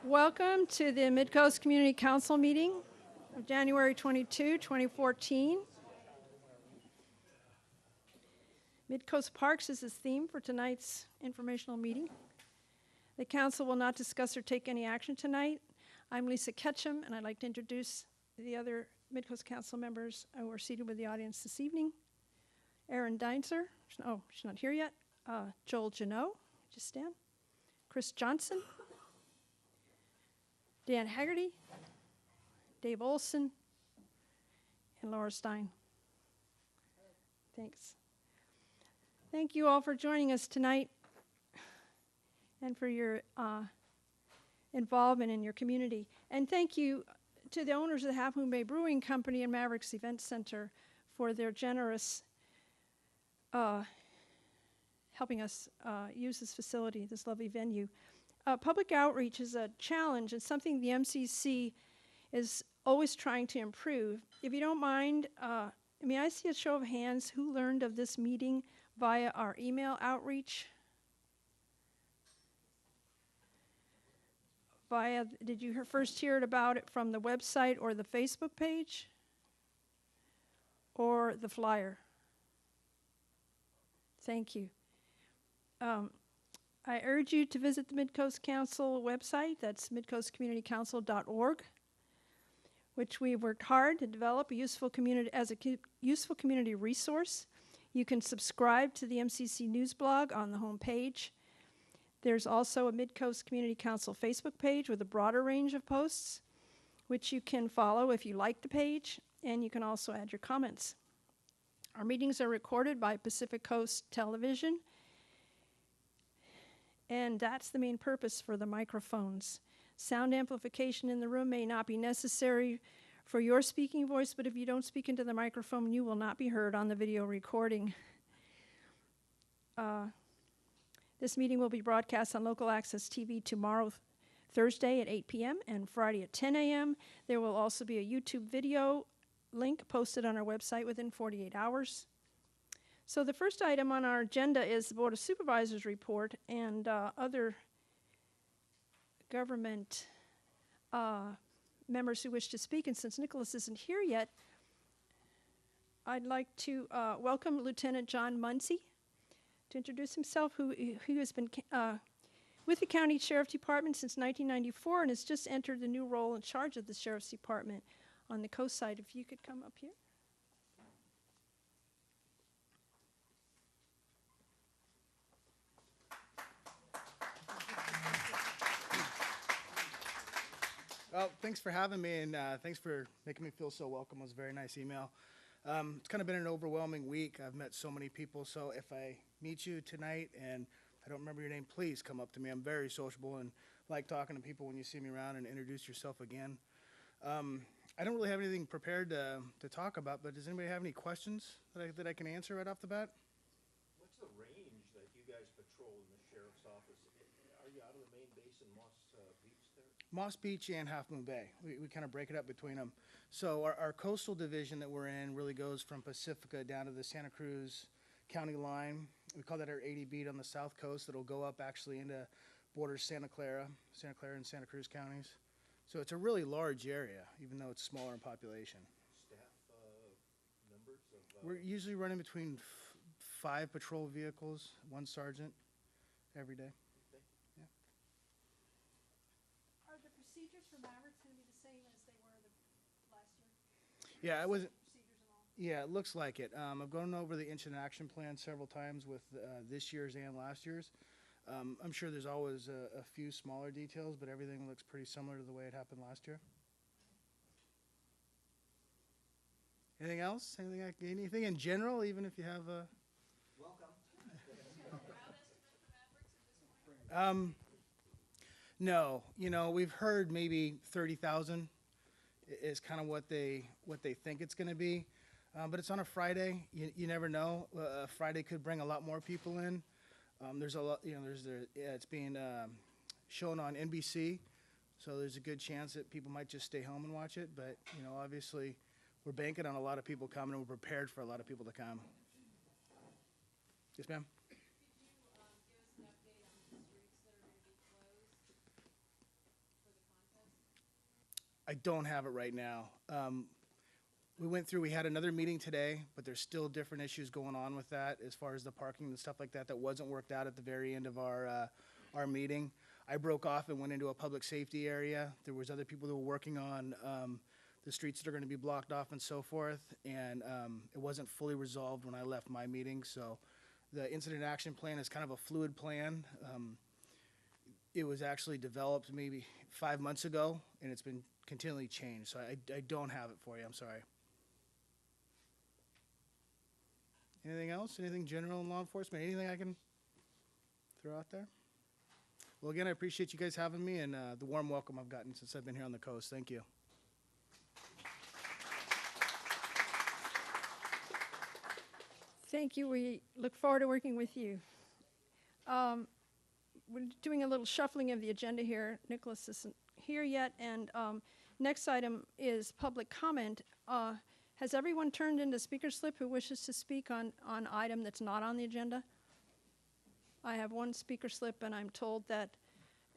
Welcome to the Midcoast Community Council meeting of January 22, 2014. Midcoast Parks is the theme for tonight's informational meeting. The council will not discuss or take any action tonight. I'm Lisa Ketchum, and I'd like to introduce the other Midcoast Council members who are seated with the audience this evening. Erin Deinzer, she's not here yet. Joel Janot, just stand. Chris Johnson. Dan Haggerty, Dave Olson, and Laura Stein. Thanks. Thank you all for joining us tonight and for your involvement in your community. And thank you to the owners of the Half Moon Bay Brewing Company and Mavericks Event Center for their generous helping us use this facility, this lovely venue. Public outreach is a challenge and something the MCC is always trying to improve. If you don't mind, may I see a show of hands who learned of this meeting via our email outreach? Did you first hear about it from the website or the Facebook page? Or the flyer? Thank you. I urge you to visit the Midcoast Council website. That's midcoastcommunitycouncil.org, which we worked hard to develop a useful community resource. You can subscribe to the MCC news blog on the home page. There's also a Midcoast Community Council Facebook page with a broader range of posts, which you can follow if you like the page, and you can also add your comments. Our meetings are recorded by Pacific Coast Television, and that's the main purpose for the microphones. Sound amplification in the room may not be necessary for your speaking voice, but if you don't speak into the microphone, you will not be heard on the video recording. This meeting will be broadcast on local access TV tomorrow, Thursday at 8 p.m. and Friday at 10 a.m. There will also be a YouTube video link posted on our website within 48 hours. So the first item on our agenda is the Board of Supervisors report and other government members who wish to speak. And since Nicholas isn't here yet, I'd like to welcome Lieutenant John Muncy to introduce himself, who has been with the County Sheriff's Department since 1994 and has just entered the new role in charge of the Sheriff's Department on the coast side. If you could come up here. Well, thanks for having me, and thanks for making me feel so welcome. It was a very nice email. It's kind of been an overwhelming week. I've met so many people, so if I meet you tonight and I don't remember your name, please come up to me. I'm very sociable and like talking to people when you see me around, and introduce yourself again. I don't really have anything prepared to talk about, but does anybody have any questions that I can answer right off the bat? What's the range that you guys patrol in the sheriff's office? Are you out of the main base in Moss Beach there? Moss Beach and Half Moon Bay. We kind of break it up between them. So our coastal division that we're in really goes from Pacifica down to the Santa Cruz County line. We call that our 80 beat on the south coast. That'll go up actually into borders Santa Clara and Santa Cruz counties. So it's a really large area, even though it's smaller in population. Staff numbers of... We're usually running between 5 patrol vehicles, 1 sergeant every day. Yeah. Are the procedures for Mavericks going to be the same as they were last year? Yeah, I wasn't. Procedures and all? Yeah, it looks like it. I've gone over the incident action plan several times with this year's and last year's. I'm sure there's always a few smaller details, but everything looks pretty similar to the way it happened last year. Anything else? Anything in general, even if you have a... Welcome. No, we've heard maybe 30,000 is kind of what they think it's going to be, but it's on a Friday. You never know. Friday could bring a lot more people in. There's a lot. It's being shown on NBC, so there's a good chance that people might just stay home and watch it. But obviously, we're banking on a lot of people coming, and we're prepared for a lot of people to come. Yes, ma'am. I don't have it right now. We had another meeting today, but there's still different issues going on with that as far as the parking and stuff like that that wasn't worked out at the very end of our meeting. I broke off and went into a public safety area. There was other people that were working on the streets that are going to be blocked off and so forth, and it wasn't fully resolved when I left my meeting. So the incident action plan is kind of a fluid plan. It was actually developed maybe 5 months ago, and it's been continually changed. So I don't have it for you. I'm sorry. Anything else? Anything general in law enforcement? Anything I can throw out there? Well, again, I appreciate you guys having me and the warm welcome I've gotten since I've been here on the coast. Thank you. Thank you. We look forward to working with you. We're doing a little shuffling of the agenda here. Nicholas isn't here yet, and next item is public comment. Has everyone turned in a speaker slip who wishes to speak on item that's not on the agenda? I have one speaker slip, and I'm told that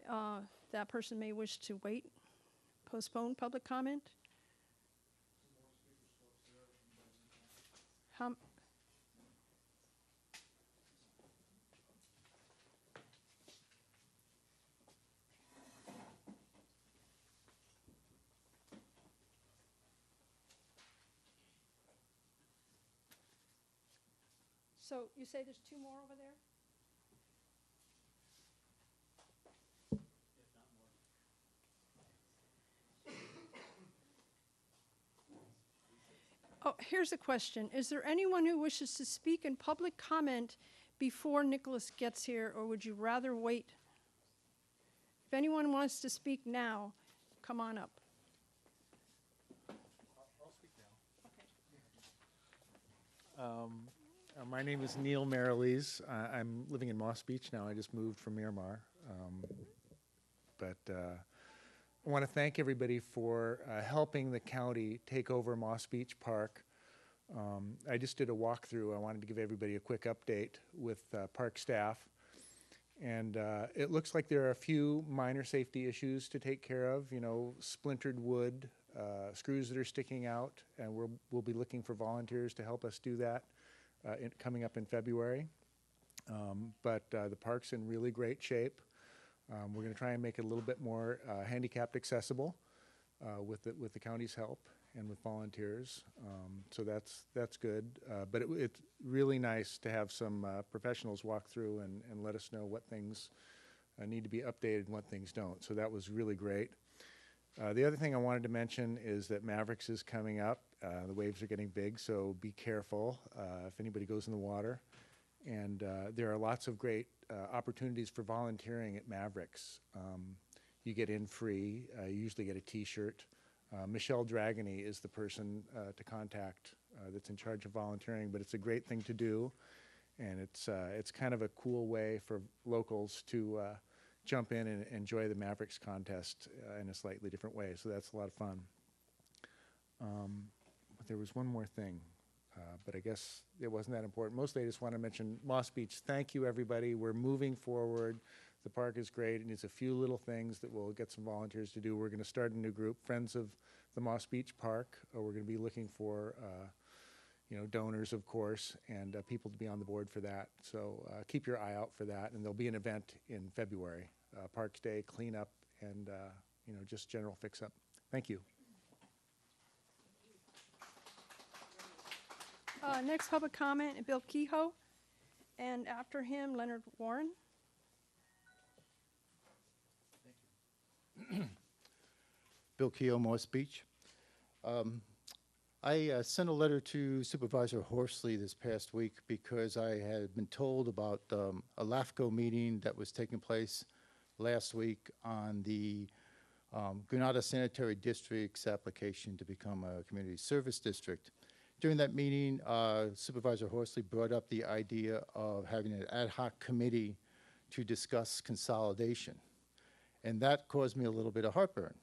that person may wish to wait, postpone public comment. So you say there's two more over there? Oh, here's a question. Is there anyone who wishes to speak in public comment before Nicholas gets here, or would you rather wait? If anyone wants to speak now, come on up. I'll speak now. My name is Neil Marilees. I'm living in Moss Beach now. I just moved from Miramar. But I want to thank everybody for helping the county take over Moss Beach Park. I just did a walkthrough. I wanted to give everybody a quick update with park staff. And it looks like there are a few minor safety issues to take care of, you know, splintered wood, screws that are sticking out, and we'll be looking for volunteers to help us do that coming up in February. But the park's in really great shape. We're going to try and make it a little bit more handicapped accessible with the county's help and with volunteers. So that's good. But it's really nice to have some professionals walk through and let us know what things need to be updated and what things don't. So that was really great. The other thing I wanted to mention is that Mavericks is coming up. The waves are getting big, so be careful if anybody goes in the water. And there are lots of great opportunities for volunteering at Mavericks. You get in free. You usually get a T-shirt. Michelle Dragony is the person to contact that's in charge of volunteering, but it's a great thing to do. And it's kind of a cool way for locals to jump in and enjoy the Mavericks contest in a slightly different way. So that's a lot of fun. But there was one more thing, but I guess it wasn't that important. Mostly I just want to mention Moss Beach. Thank you, everybody. We're moving forward. The park is great. It needs a few little things that we'll get some volunteers to do. We're going to start a new group, Friends of the Moss Beach Park. We're going to be looking for donors, of course, and people to be on the board for that. So keep your eye out for that. And there'll be an event in February, Parks Day, cleanup, and just general fix-up. Thank you. Next public comment, Bill Kehoe, and after him, Leonard Warren. Bill Keogh, Moss Beach. I sent a letter to Supervisor Horsley this past week because I had been told about a LAFCO meeting that was taking place last week on the Granada Sanitary District's application to become a community service district. During that meeting, Supervisor Horsley brought up the idea of having an ad hoc committee to discuss consolidation. And that caused me a little bit of heartburn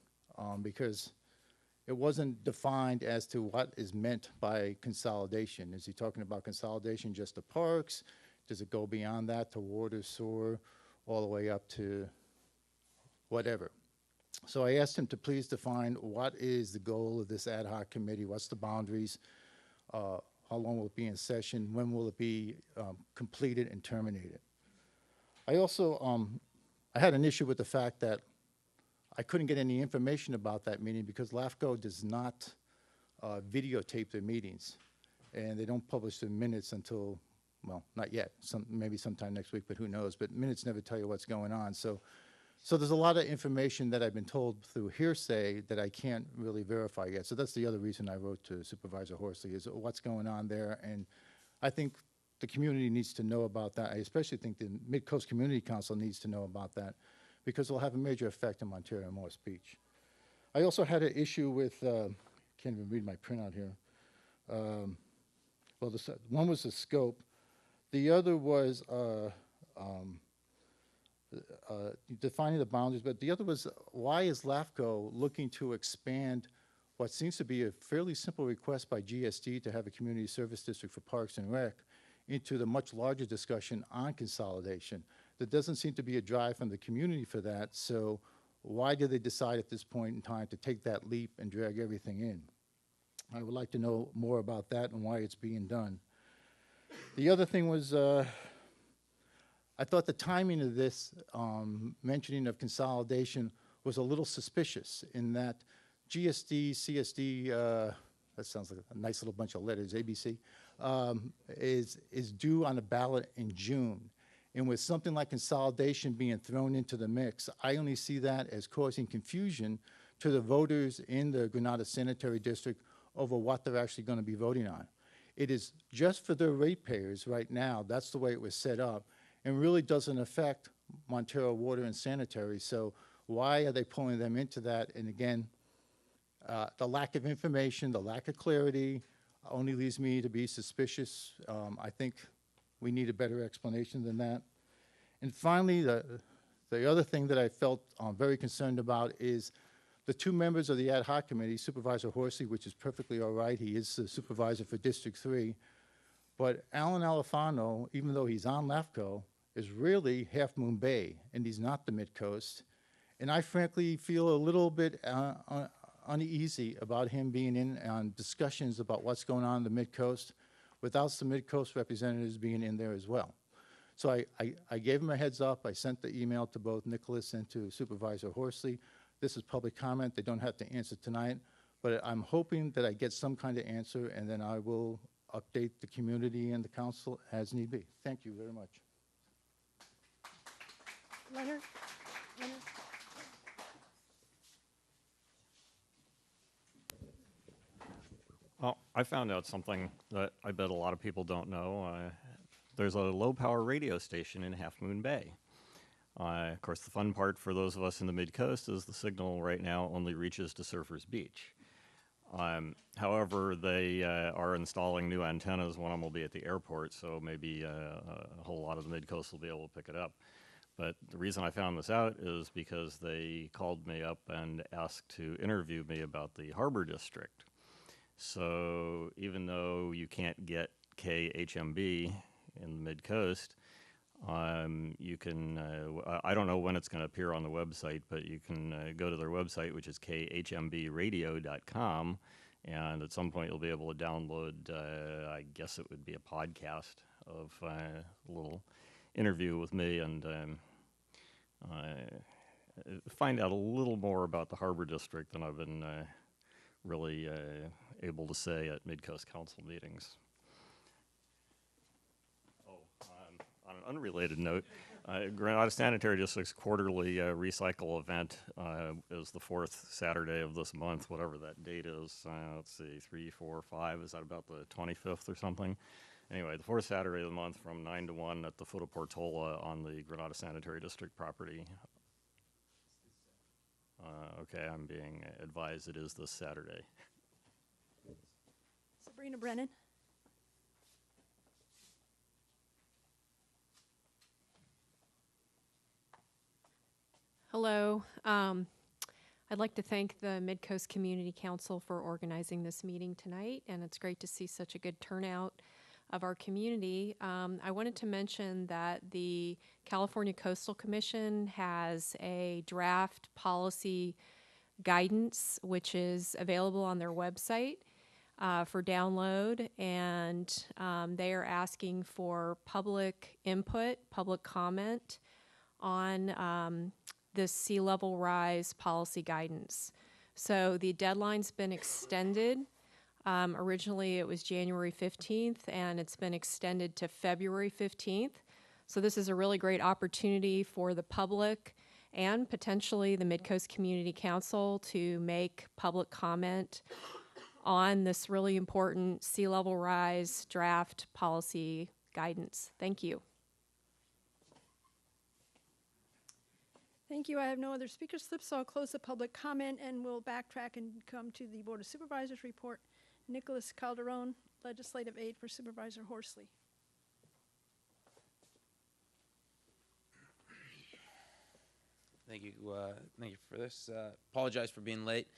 because it wasn't defined as to what is meant by consolidation. Is he talking about consolidation just to parks? Does it go beyond that to water, sewer, all the way up to whatever? So I asked him to please define what is the goal of this ad hoc committee, what's the boundaries, how long will it be in session, when will it be completed and terminated. I also, I had an issue with the fact that I couldn't get any information about that meeting because LAFCO does not videotape their meetings, and they don't publish their minutes until, well, not yet, maybe sometime next week, but who knows, but minutes never tell you what's going on. So there's a lot of information that I've been told through hearsay that I can't really verify yet. So that's the other reason I wrote to Supervisor Horsley, is what's going on there, and I think the community needs to know about that. I especially think the Midcoast Community Council needs to know about that, because it'll have a major effect on Montero and Morris Beach. I also had an issue with, can't even read my printout here. Well, one was the scope. The other was defining the boundaries, but the other was, why is LAFCO looking to expand what seems to be a fairly simple request by GSD to have a community service district for Parks and Rec into the much larger discussion on consolidation? There doesn't seem to be a drive from the community for that, so why did they decide at this point in time to take that leap and drag everything in? I would like to know more about that and why it's being done. The other thing was, I thought the timing of this mentioning of consolidation was a little suspicious, in that GSD, CSD, that sounds like a nice little bunch of letters, ABC, is due on the ballot in June. And with something like consolidation being thrown into the mix, I only see that as causing confusion to the voters in the Granada Sanitary District over what they're actually going to be voting on. It is just for their ratepayers right now. That's the way it was set up, and really doesn't affect Montero Water and Sanitary. So why are they pulling them into that? And again, the lack of information, the lack of clarity only leads me to be suspicious. I think we need a better explanation than that. And finally, the other thing that I felt very concerned about is the two members of the ad hoc committee, Supervisor Horsley, which is perfectly all right. He is the supervisor for District 3. But Alan Alifano, even though he's on LAFCO, is really Half Moon Bay, and he's not the Midcoast. And I frankly feel a little bit uneasy about him being in on discussions about what's going on in the Midcoast without some Midcoast representatives being in there as well. So I gave him a heads up. I sent the email to both Nicholas and to Supervisor Horsley. This is public comment. They don't have to answer tonight, but I'm hoping that I get some kind of answer, and then I will update the community and the council as need be. Thank you very much. Leonard? Well, I found out something that I bet a lot of people don't know. There's a low-power radio station in Half Moon Bay. Of course, the fun part for those of us in the Mid-Coast is the signal right now only reaches to Surfers Beach. However, they are installing new antennas. One of them will be at the airport, so maybe a whole lot of the Mid-Coast will be able to pick it up. But the reason I found this out is because they called me up and asked to interview me about the Harbor District. So even though you can't get KHMB in the Mid-Coast, you can, I don't know when it's going to appear on the website, but you can go to their website, which is khmbradio.com, and at some point you'll be able to download, I guess it would be a podcast of a little interview with me, and find out a little more about the Harbor District than I've been really able to say at Midcoast Council meetings. On an unrelated note, Granada Sanitary District's quarterly recycle event is the 4th Saturday of this month, whatever that date is. Let's see, 3, 4, 5, is that about the 25th or something? Anyway, the 4th Saturday of the month from 9 to 1 at the foot of Portola on the Granada Sanitary District property. Okay, I'm being advised it is this Saturday. Sabrina Brennan? Hello. I'd like to thank the Midcoast Community Council for organizing this meeting tonight, and it's great to see such a good turnout. of our community, I wanted to mention that the California Coastal Commission has a draft policy guidance, which is available on their website for download, and they are asking for public input, public comment on this sea level rise policy guidance. So the deadline's been extended. Originally it was January 15th, and it's been extended to February 15th. So this is a really great opportunity for the public and potentially the Midcoast Community Council to make public comment on this really important sea level rise draft policy guidance. Thank you. Thank you. I have no other speaker slips, so I'll close the public comment and we'll backtrack and come to the Board of Supervisors report. Nicholas Calderon, Legislative Aide for Supervisor Horsley. Thank you for this. Apologize for being late.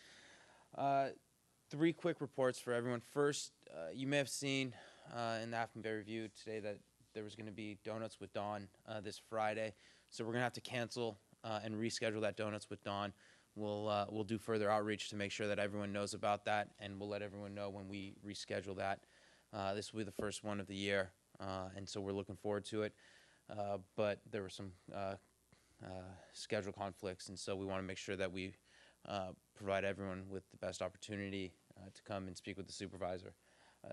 3 quick reports for everyone. First, you may have seen in the Half Moon Bay Review today that there was going to be Donuts with Dawn this Friday, so we're going to have to cancel and reschedule that Donuts with Dawn. We'll do further outreach to make sure that everyone knows about that, and we'll let everyone know when we reschedule that. This will be the first one of the year, and so we're looking forward to it. But there were some schedule conflicts, and so we want to make sure that we provide everyone with the best opportunity to come and speak with the supervisor.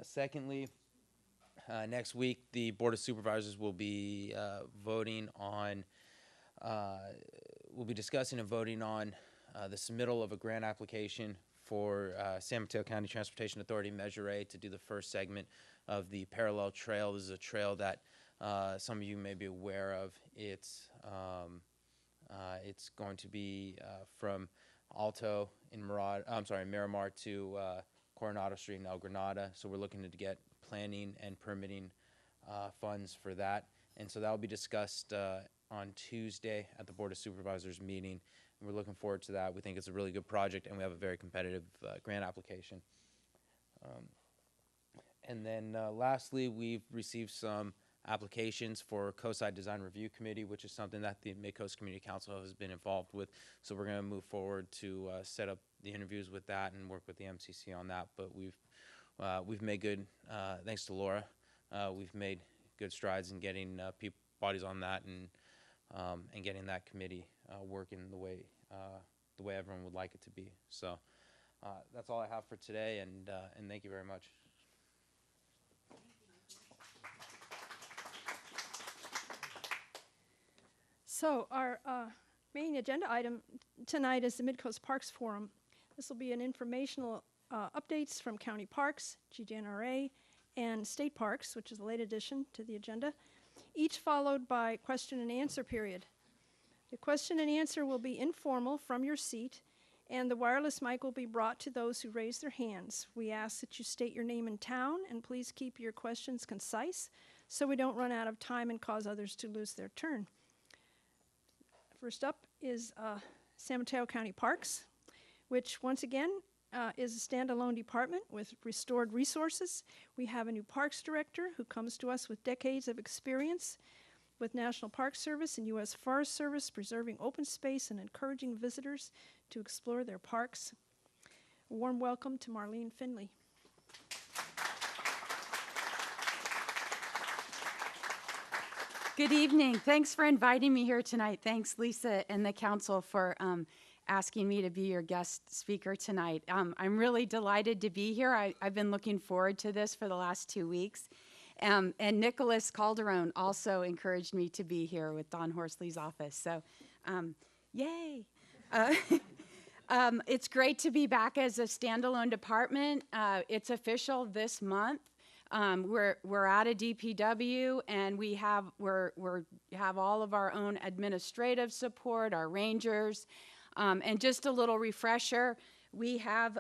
Secondly, next week the Board of Supervisors will be discussing and voting on the submittal of a grant application for San Mateo County Transportation Authority Measure A to do the first segment of the parallel trail. This is a trail that some of you may be aware of. It's going to be from Alto in Miramar to Coronado Street in El Granada. So we're looking to get planning and permitting funds for that. And so that will be discussed on Tuesday at the Board of Supervisors meeting. And we're looking forward to that. We think it's a really good project, and we have a very competitive grant application. And then lastly, we've received some applications for Coastside Design Review Committee, which is something that the Midcoast Community Council has been involved with. So we're going to move forward to set up the interviews with that and work with the MCC on that. But we've made good, thanks to Laura, we've made good strides in getting bodies on that and getting that committee working the way everyone would like it to be. So that's all I have for today, and thank you very much. So our main agenda item tonight is the Midcoast Parks Forum. This will be an informational updates from county parks, GDNRA, and state parks, which is a late addition to the agenda, each followed by question and answer period. The question and answer will be informal from your seat, and the wireless mic will be brought to those who raise their hands. We ask that you state your name and town, and please keep your questions concise so we don't run out of time and cause others to lose their turn. First up is San Mateo County Parks, which once again is a standalone department with restored resources. We have a new parks director who comes to us with decades of experience with National Park Service and U.S. Forest Service, preserving open space and encouraging visitors to explore their parks. A warm welcome to Marlene Finley. Good evening. Thanks for inviting me here tonight. Thanks, Lisa and the council, for asking me to be your guest speaker tonight. I'm really delighted to be here. I've been looking forward to this for the last 2 weeks. And Nicholas Calderon also encouraged me to be here with Don Horsley's office. So, yay. It's great to be back as a standalone department. It's official this month. We're out of DPW, and we have all of our own administrative support, our rangers, and just a little refresher. We have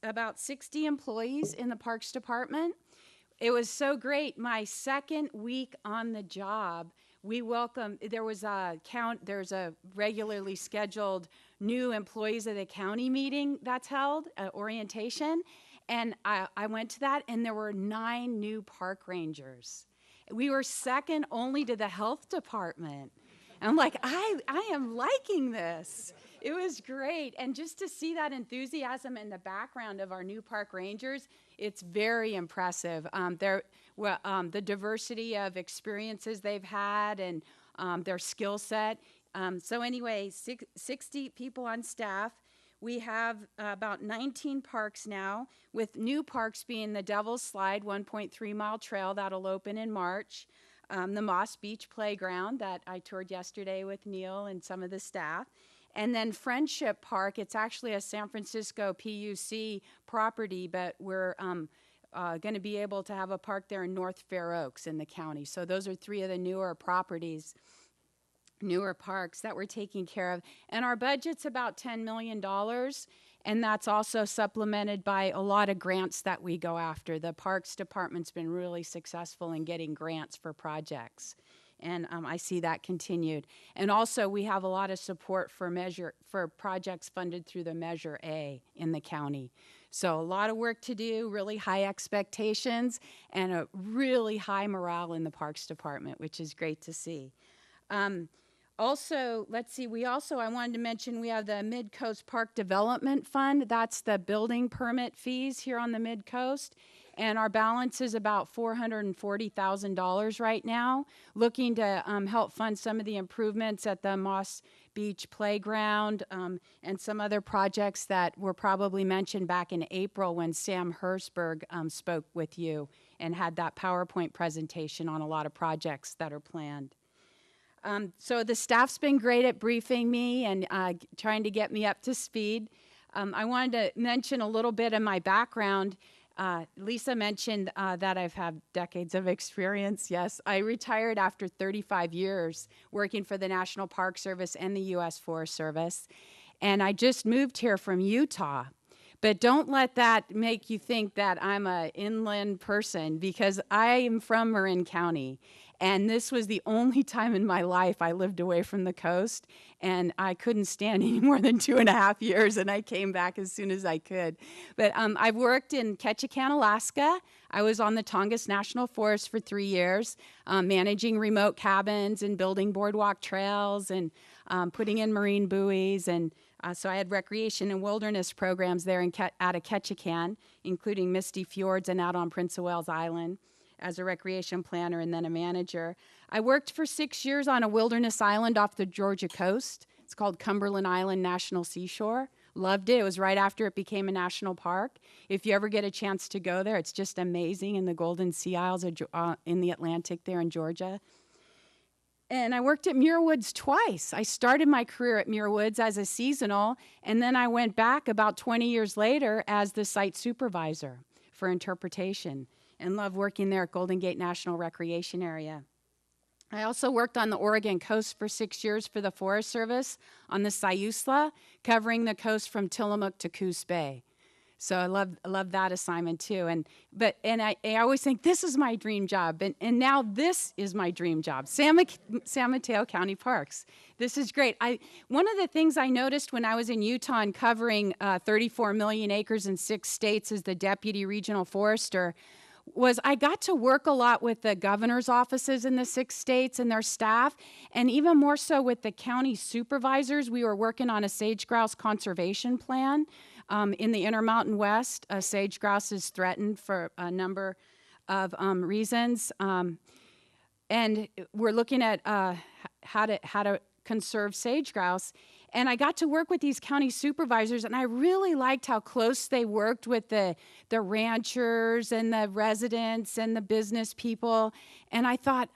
about 60 employees in the Parks Department. It was so great. My second week on the job, there's a regularly scheduled new employees of the county meeting that's held, orientation. And I went to that, and there were 9 new park rangers. We were second only to the health department. I'm like, I am liking this. It was great. And just to see that enthusiasm in the background of our new park rangers, it's very impressive. The diversity of experiences they've had and their skill set. So anyway, 60 people on staff. We have about 19 parks now, with new parks being the Devil's Slide 1.3-mile trail that'll open in March, the Moss Beach Playground that I toured yesterday with Neil and some of the staff, and then Friendship Park. It's actually a San Francisco PUC property, but we're going to be able to have a park there in North Fair Oaks in the county. So those are 3 of the newer properties, newer parks that we're taking care of. And our budget's about $10 million, and that's also supplemented by a lot of grants that we go after. The Parks Department's been really successful in getting grants for projects, and I see that continued. And also, we have a lot of support for projects funded through the Measure A in the county. So a lot of work to do, really high expectations, and a really high morale in the Parks Department, which is great to see. Also, let's see, I wanted to mention we have the Midcoast Park Development Fund. That's the building permit fees here on the Midcoast. And our balance is about $440,000 right now, looking to help fund some of the improvements at the Moss Beach Playground and some other projects that were probably mentioned back in April when Sam Hersberg spoke with you and had that PowerPoint presentation on a lot of projects that are planned. So the staff's been great at briefing me and trying to get me up to speed. I wanted to mention a little bit of my background. Lisa mentioned that I've had decades of experience. Yes, I retired after 35 years working for the National Park Service and the U.S. Forest Service. And I just moved here from Utah. But don't let that make you think that I'm an inland person, because I am from Marin County. And this was the only time in my life I lived away from the coast, and I couldn't stand any more than 2.5 years, and I came back as soon as I could. But I've worked in Ketchikan, Alaska. I was on the Tongass National Forest for 3 years, managing remote cabins and building boardwalk trails and putting in marine buoys. And so I had recreation and wilderness programs there out of Ketchikan, including Misty Fjords and out on Prince of Wales Island, as a recreation planner and then a manager. I worked for 6 years on a wilderness island off the Georgia coast. It's called Cumberland Island National Seashore. Loved it. It was right after it became a national park. If you ever get a chance to go there, it's just amazing in the Golden Sea Isles in the Atlantic there in Georgia. And I worked at Muir Woods twice. I started my career at Muir Woods as a seasonal, and then I went back about 20 years later as the site supervisor for interpretation, and love working there at Golden Gate National Recreation Area. I also worked on the Oregon coast for 6 years for the Forest Service on the Siuslaw, covering the coast from Tillamook to Coos Bay. So I love that assignment too. And I always think this is my dream job, and now this is my dream job, San Mateo County Parks. This is great. One of the things I noticed when I was in Utah and covering 34 million acres in 6 states as the deputy regional forester was I got to work a lot with the governor's offices in the 6 states and their staff, and even more so with the county supervisors. We were working on a sage-grouse conservation plan in the Intermountain West. Sage-grouse is threatened for a number of reasons, and we're looking at how to conserve sage-grouse. And I got to work with these county supervisors, and I really liked how close they worked with the ranchers and the residents and the business people. And I thought,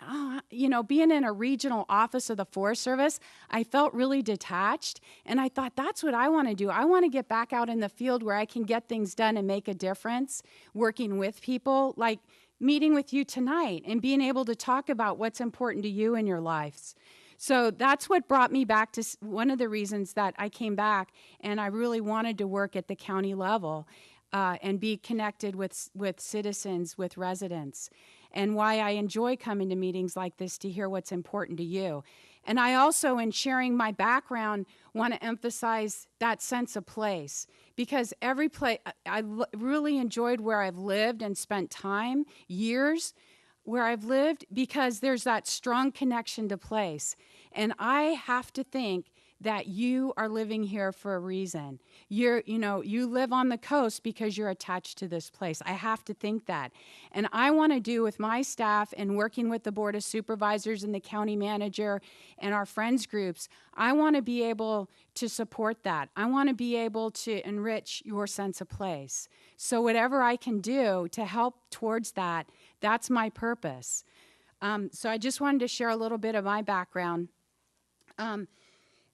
being in a regional office of the Forest Service, I felt really detached. And I thought, that's what I want to do. I want to get back out in the field where I can get things done and make a difference, working with people, like meeting with you tonight and being able to talk about what's important to you in your lives. So that's what brought me back to one of the reasons that I came back, and I really wanted to work at the county level. and be connected with citizens, with residents, and why I enjoy coming to meetings like this to hear what's important to you. And I also, in sharing my background, want to emphasize that sense of place, because every place, really enjoyed where I've lived and spent time, years where I've lived, because there's that strong connection to place. And I have to think that you are living here for a reason. You live on the coast because you're attached to this place. I have to think that. And I want to do with my staff and working with the Board of Supervisors and the county manager and our friends groups, I want to be able to support that. I want to be able to enrich your sense of place. So whatever I can do to help towards that, that's my purpose. So I just wanted to share a little bit of my background.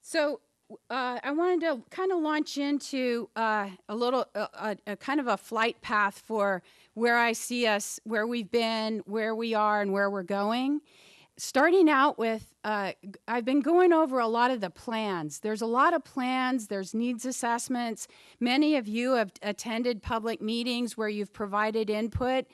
So I wanted to kind of launch into a kind of a flight path for where I see us, where we've been, where we are, and where we're going. Starting out with, I've been going over a lot of the plans. There's a lot of plans, there's needs assessments. Many of you have attended public meetings where you've provided input.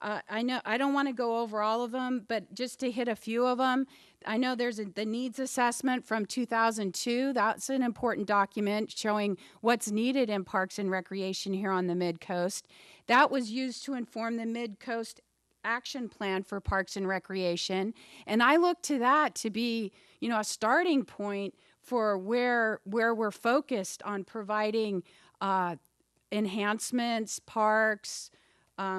I know I don't want to go over all of them, but just to hit a few of them, I know there's the needs assessment from 2002. That's an important document showing what's needed in parks and recreation here on the Midcoast. That was used to inform the Midcoast action plan for parks and recreation. And I look to that to be, a starting point for where we're focused on providing enhancements, parks,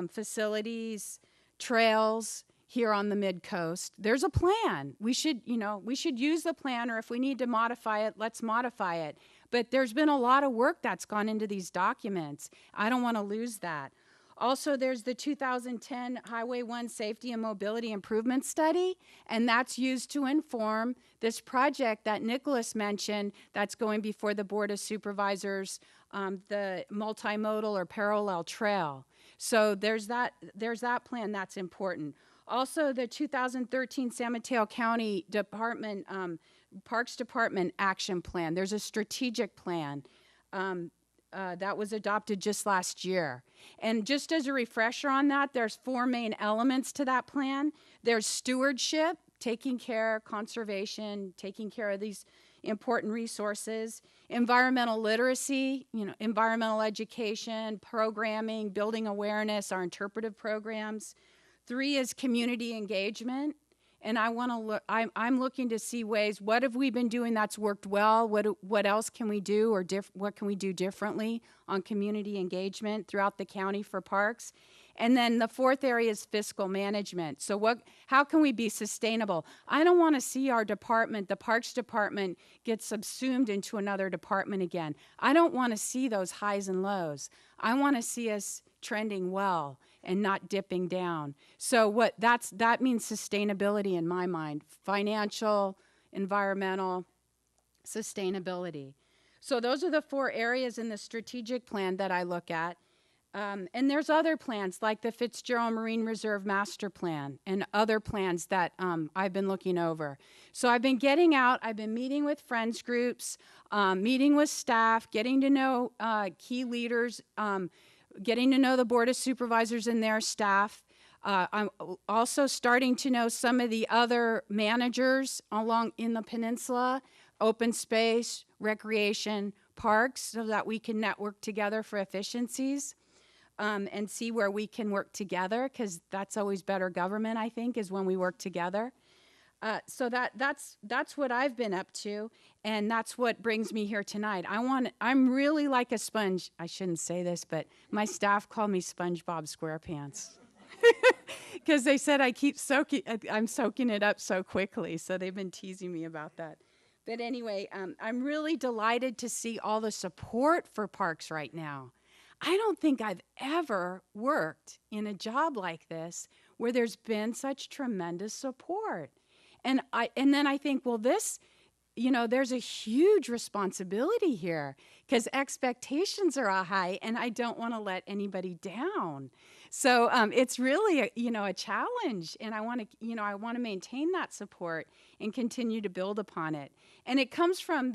facilities, trails here on the Midcoast. There's a plan. We should use the plan, or if we need to modify it, let's modify it. But there's been a lot of work that's gone into these documents. I don't want to lose that. Also, there's the 2010 Highway 1 Safety and Mobility Improvement Study, and that's used to inform this project that Nicholas mentioned that's going before the Board of Supervisors, the multimodal or parallel trail. So there's that plan that's important. Also, the 2013 San Mateo County Department, Parks Department Action Plan. There's a strategic plan that was adopted just last year. And just as a refresher on that, there's 4 main elements to that plan. There's stewardship, taking care, conservation, taking care of these important resources, environmental literacy, environmental education, programming, building awareness, our interpretive programs. 3 is community engagement. And I'm looking to see ways, what have we been doing that's worked well? What else can we do, or what can we do differently on community engagement throughout the county for parks? And then the 4th area is fiscal management. So how can we be sustainable? I don't want to see our department, the Parks Department, get subsumed into another department again. I don't want to see those highs and lows. I want to see us trending well and not dipping down. So that means sustainability in my mind: financial, environmental, sustainability. So those are the 4 areas in the strategic plan that I look at. And there's other plans like the Fitzgerald Marine Reserve Master Plan and other plans that I've been looking over. So I've been getting out, I've been meeting with friends groups, meeting with staff, getting to know key leaders, getting to know the Board of Supervisors and their staff. I'm also starting to know some of the other managers along in the peninsula, open space, recreation, parks, so that we can network together for efficiencies. And see where we can work together, because that's always better government, I think, is when we work together. So that's what I've been up to, and that's what brings me here tonight. I'm really like a sponge. I shouldn't say this, but my staff call me SpongeBob SquarePants, because they said I'm soaking it up so quickly. So they've been teasing me about that. But anyway, I'm really delighted to see all the support for parks right now. I don't think I've ever worked in a job like this where there's been such tremendous support. And then I think, well, this, there's a huge responsibility here, because expectations are high and I don't want to let anybody down. So it's really a challenge, and I want to maintain that support and continue to build upon it. And it comes from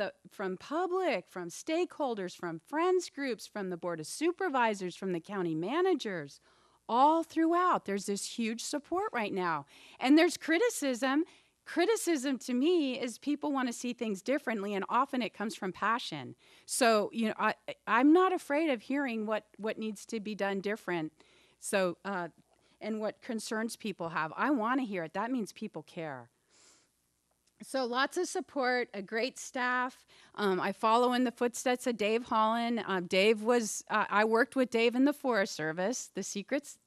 public, from stakeholders, from friends groups, from the Board of Supervisors, from the county managers, all throughout. There's this huge support right now. And there's criticism. Criticism to me is people want to see things differently, and often it comes from passion. So, I'm not afraid of hearing what needs to be done different. So, and what concerns people have. I want to hear it. That means people care. So lots of support, a great staff. I follow in the footsteps of Dave Holland. I worked with Dave in the Forest Service. The secrets,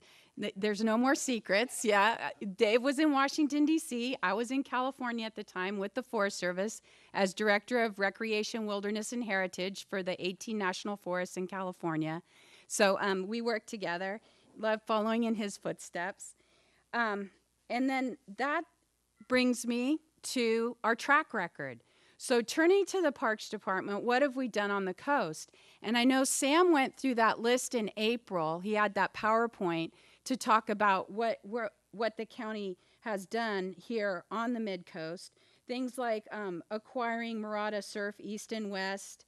there's no more secrets. Yeah, Dave was in Washington, D.C. I was in California at the time with the Forest Service as Director of Recreation, Wilderness, and Heritage for the 18 national forests in California. So we worked together. Love following in his footsteps. And then that brings me to our track record. So turning to the Parks Department, what have we done on the coast? And I know Sam went through that list in April. He had that PowerPoint to talk about what the county has done here on the Midcoast. Things like acquiring Murata Surf East and West,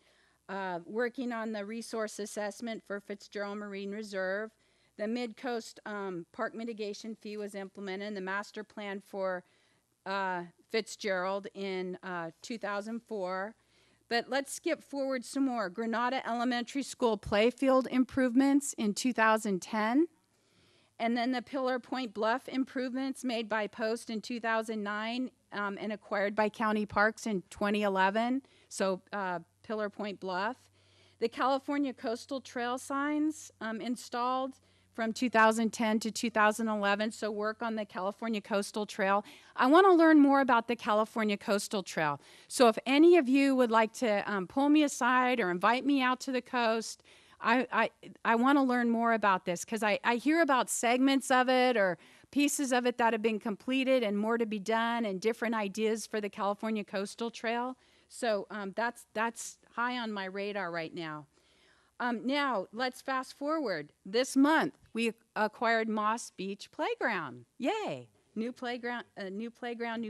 working on the resource assessment for Fitzgerald Marine Reserve. The Midcoast park mitigation fee was implemented, and the master plan for Fitzgerald in 2004. But let's skip forward some more. Granada Elementary School playfield improvements in 2010. And then the Pillar Point Bluff improvements made by Post in 2009 and acquired by County Parks in 2011. So Pillar Point Bluff. The California Coastal Trail signs installed from 2010 to 2011, so work on the California Coastal Trail. I want to learn more about the California Coastal Trail. So if any of you would like to pull me aside or invite me out to the coast, I want to learn more about this, because I hear about segments of it or pieces of it that have been completed and more to be done and different ideas for the California Coastal Trail. So that's high on my radar right now. Now, let's fast forward. This month, we acquired Moss Beach Playground. Yay! New playground, new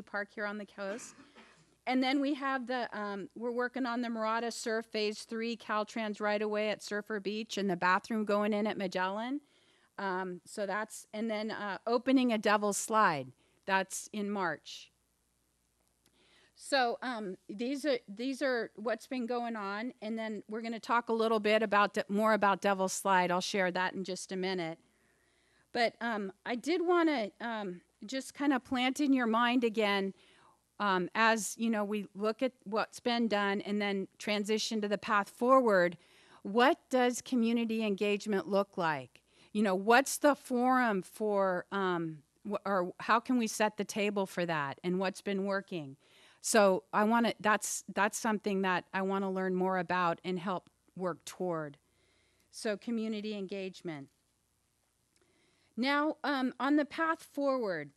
park here on the coast. And then we have we're working on the Murata Surf Phase 3 Caltrans right-of-way at Surfer Beach and the bathroom going in at Magellan. And then opening a Devil's Slide. That's in March. So these are what's been going on, and then we're going to talk a little bit more about Devil's Slide. I'll share that in just a minute. But I did want to just kind of plant in your mind again, as we look at what's been done and then transition to the path forward. What does community engagement look like? What's the forum for, or how can we set the table for that, and what's been working? So that's something that I want to learn more about and help work toward. So community engagement. Now, on the path forward,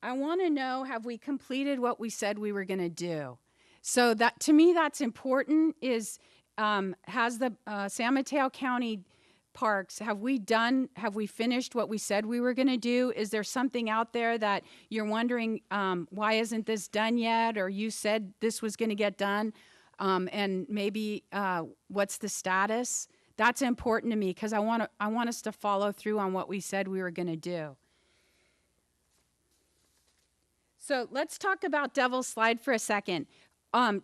I want to know, have we completed what we said we were going to do? So that, to me, that's important, is has the San Mateo County Parks, have we finished what we said we were going to do? Is there something out there that you're wondering, why isn't this done yet? Or you said this was going to get done, and maybe what's the status? That's important to me, because I want us to follow through on what we said we were going to do. So let's talk about Devil's Slide for a second.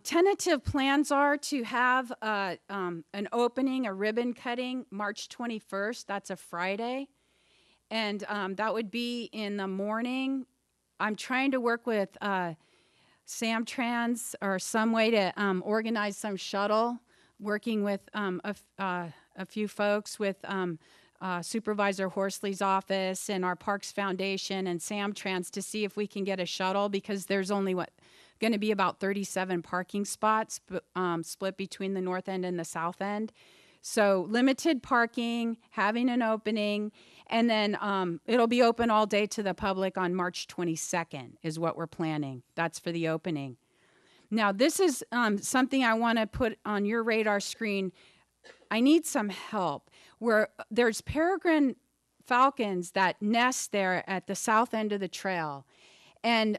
Tentative plans are to have an opening, a ribbon cutting, March 21st. That's a Friday. And that would be in the morning. I'm trying to work with Samtrans or some way to organize some shuttle, working with a few folks with Supervisor Horsley's office and our Parks Foundation and Samtrans to see if we can get a shuttle, because there's only going to be about 37 parking spots split between the north end and the south end. So limited parking, having an opening, and then it'll be open all day to the public on March 22nd is what we're planning. That's for the opening. Now, this is something I want to put on your radar screen. I need some help. Where there's Peregrine falcons that nest there at the south end of the trail. And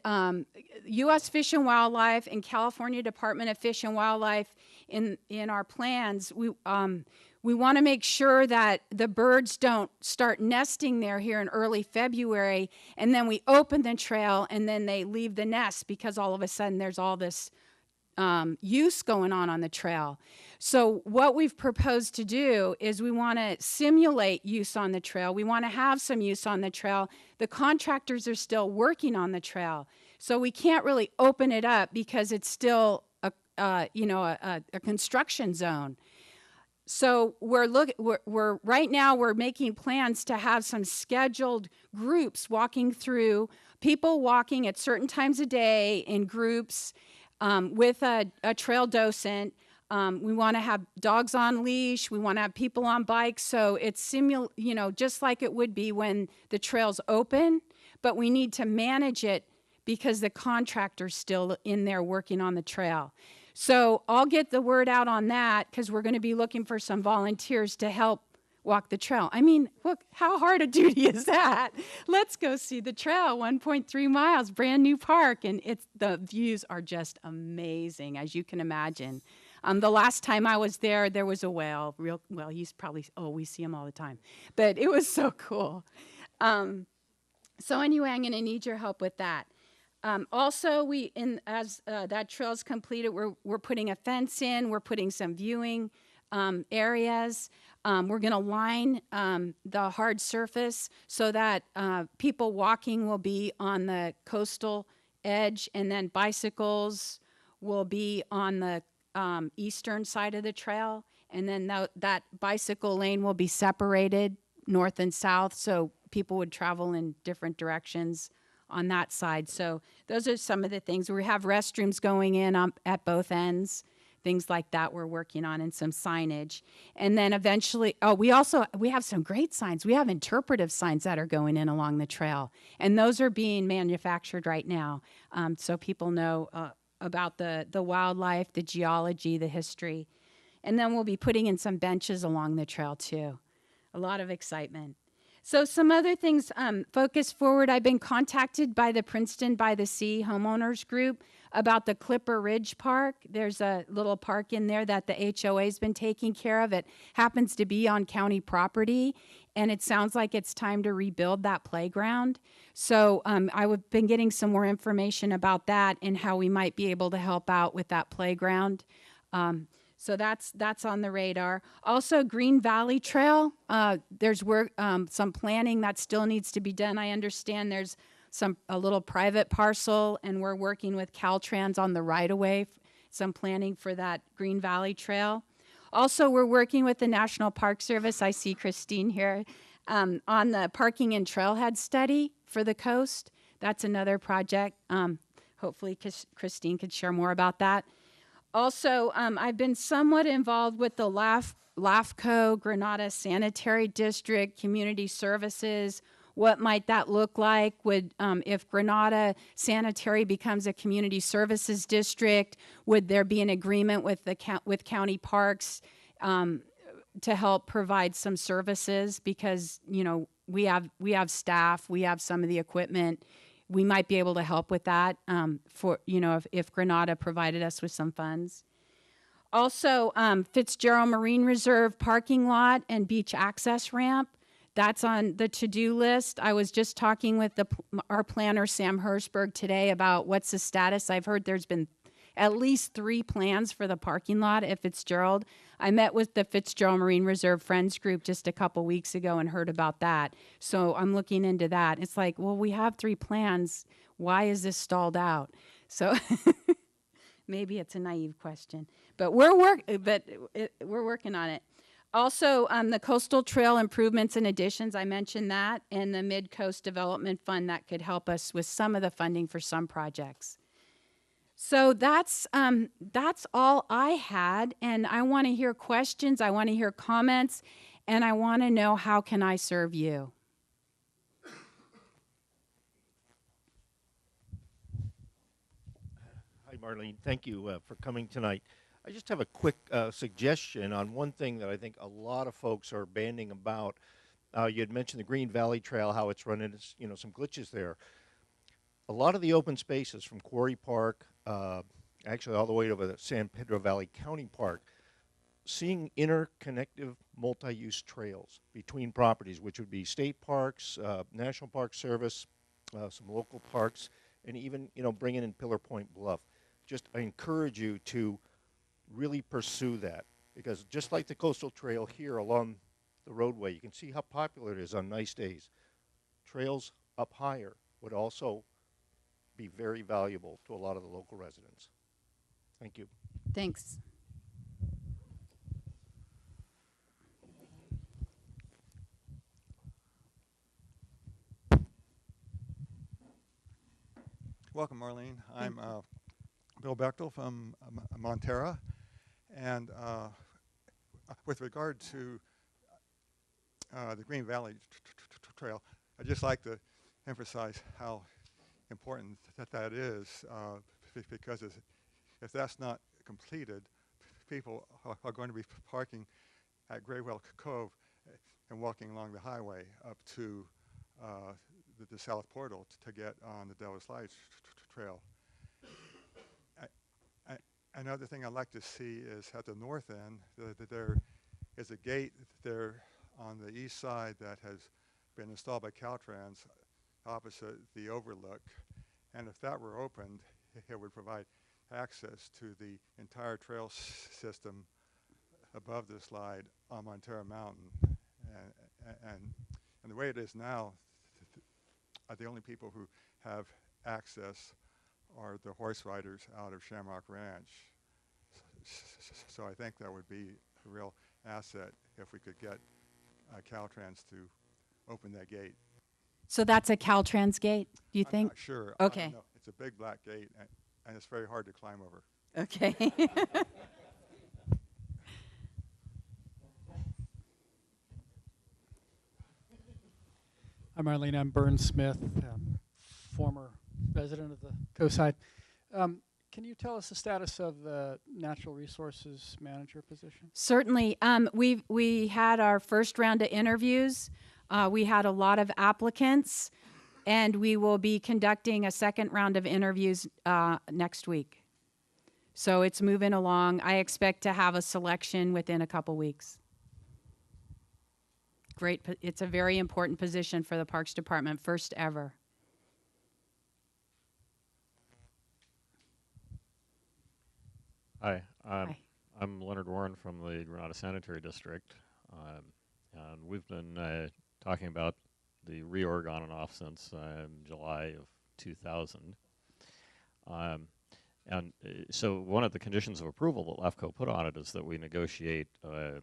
U.S. Fish and Wildlife and California Department of Fish and Wildlife, in our plans, we want to make sure that the birds don't start nesting there here in early February, and then we open the trail and then they leave the nest because all of a sudden there's all this use going on the trail. So what we've proposed to do is we want to simulate use on the trail. We want to have some use on the trail. The contractors are still working on the trail. So we can't really open it up because it's still a construction zone. So right now we're making plans to have some scheduled groups walking through, people walking at certain times of day in groups with a trail docent. We want to have dogs on leash. We want to have people on bikes. So it's just like it would be when the trail's open, but we need to manage it because the contractor's still in there working on the trail. So I'll get the word out on that because we're going to be looking for some volunteers to help walk the trail. I mean, look, how hard a duty is that? Let's go see the trail, 1.3 miles, brand new park, and the views are just amazing, as you can imagine. The last time I was there, there was a whale. He's probably, we see him all the time. But it was so cool. So anyway, I'm going to need your help with that. Also, as that trail's completed, we're putting a fence in. We're putting some viewing areas. We're going to line the hard surface so that people walking will be on the coastal edge, and then bicycles will be on the eastern side of the trail. And then that bicycle lane will be separated north and south, so people would travel in different directions on that side. So those are some of the things. We have restrooms going in at both ends, things like that we're working on, and some signage. And then eventually, we have some great signs. We have interpretive signs that are going in along the trail, and those are being manufactured right now, so people know about the wildlife, the geology, the history. And then we'll be putting in some benches along the trail too. A lot of excitement. So some other things, focus forward. I've been contacted by the Princeton by the Sea homeowners group about the Clipper Ridge Park. There's a little park in there that the HOA's been taking care of. It happens to be on county property, and it sounds like it's time to rebuild that playground. So I've been getting some more information about that and how we might be able to help out with that playground. So that's on the radar. Also, Green Valley Trail, there's some planning that still needs to be done. I understand there's a little private parcel, and we're working with Caltrans on the right-of-way, some planning for that Green Valley Trail. Also, we're working with the National Park Service, I see Christine here, on the parking and trailhead study for the coast. That's another project. Hopefully Christine could share more about that. Also, I've been somewhat involved with the LAFCO, Granada Sanitary District, Community Services. What might that look like? If Granada Sanitary becomes a community services district, would there be an agreement with county parks to help provide some services? Because we have staff, we have some of the equipment. We might be able to help with that if Granada provided us with some funds. Also, Fitzgerald Marine Reserve parking lot and beach access ramp. That's on the to-do list. I was just talking with our planner, Sam Hirschberg, today about what's the status. I've heard there's been at least 3 plans for the parking lot at Fitzgerald. I met with the Fitzgerald Marine Reserve Friends Group just a couple weeks ago and heard about that. So I'm looking into that. It's like, well, we have 3 plans. Why is this stalled out? So maybe it's a naive question, but we're working on it. Also, the Coastal Trail improvements and additions, I mentioned that, and the Midcoast Development Fund that could help us with some of the funding for some projects. So that's all I had, and I want to hear questions, I want to hear comments, and I want to know how can I serve you. Hi, Marlene. Thank you for coming tonight. I just have a quick suggestion on one thing that I think a lot of folks are banding about, You had mentioned the Green Valley Trail, how it's running, some glitches there. A lot of the open spaces from Quarry Park, actually all the way over to San Pedro Valley County Park, seeing interconnective multi-use trails between properties, which would be state parks, National Park Service, some local parks, and even, bringing in Pillar Point Bluff. I encourage you to really pursue that, because just like the coastal trail here along the roadway, you can see how popular it is on nice days. Trails up higher would also be very valuable to a lot of the local residents. Thank you. Thanks. Welcome, Marlene. I'm Bill Bechtel from Montera, and with regard to the Green Valley Trail, I'd just like to emphasize how important that is, because if that's not completed, people are going to be parking at Graywell Cove and walking along the highway up to the south portal to get on the Devil's Lights Trail. Another thing I'd like to see is at the north end, there is a gate there on the east side that has been installed by Caltrans opposite the overlook. And if that were opened, it would provide access to the entire trail system above the slide on Montera Mountain. And the way it is now, the only people who have access are the horse riders out of Shamrock Ranch. So I think that would be a real asset if we could get Caltrans to open that gate. So that's a Caltrans gate, do you I'm think? not sure. Okay. No, it's a big black gate, and it's very hard to climb over. Okay. Hi, Marlene. I'm Bern Smith, former resident of the coast side. Can you tell us the status of the natural resources manager position? Certainly. We had our first round of interviews. We had a lot of applicants, and we will be conducting a second round of interviews next week. So it's moving along. I expect to have a selection within a couple weeks. Great. It's a very important position for the Parks Department, first ever. Hi, Hi. I'm Leonard Warren from the Granada Sanitary District, and we've been talking about the reorg on and off since July of 2000. So one of the conditions of approval that LAFCO put on it is that we negotiate I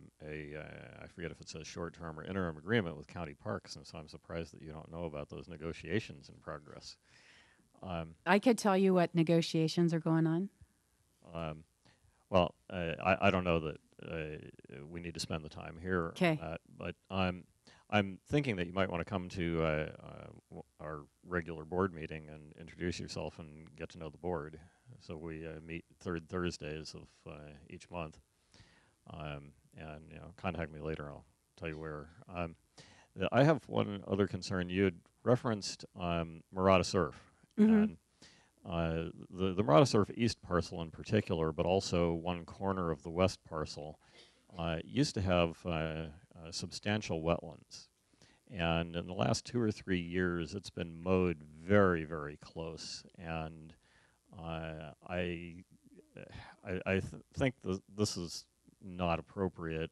forget if it says short-term or interim agreement with county parks, and so I'm surprised that you don't know about those negotiations in progress. I could tell you what negotiations are going on. Well, I don't know that we need to spend the time here. Okay. But I'm thinking that you might want to come to our regular board meeting and introduce yourself and get to know the board. So we meet third Thursdays of each month, and contact me later. I'll tell you where. I have one other concern. You had referenced Murata Surf, and the Murata Surf East parcel in particular, but also one corner of the west parcel, used to have substantial wetlands. And in the last 2 or 3 years, it's been mowed very, very close. And I think this is not appropriate,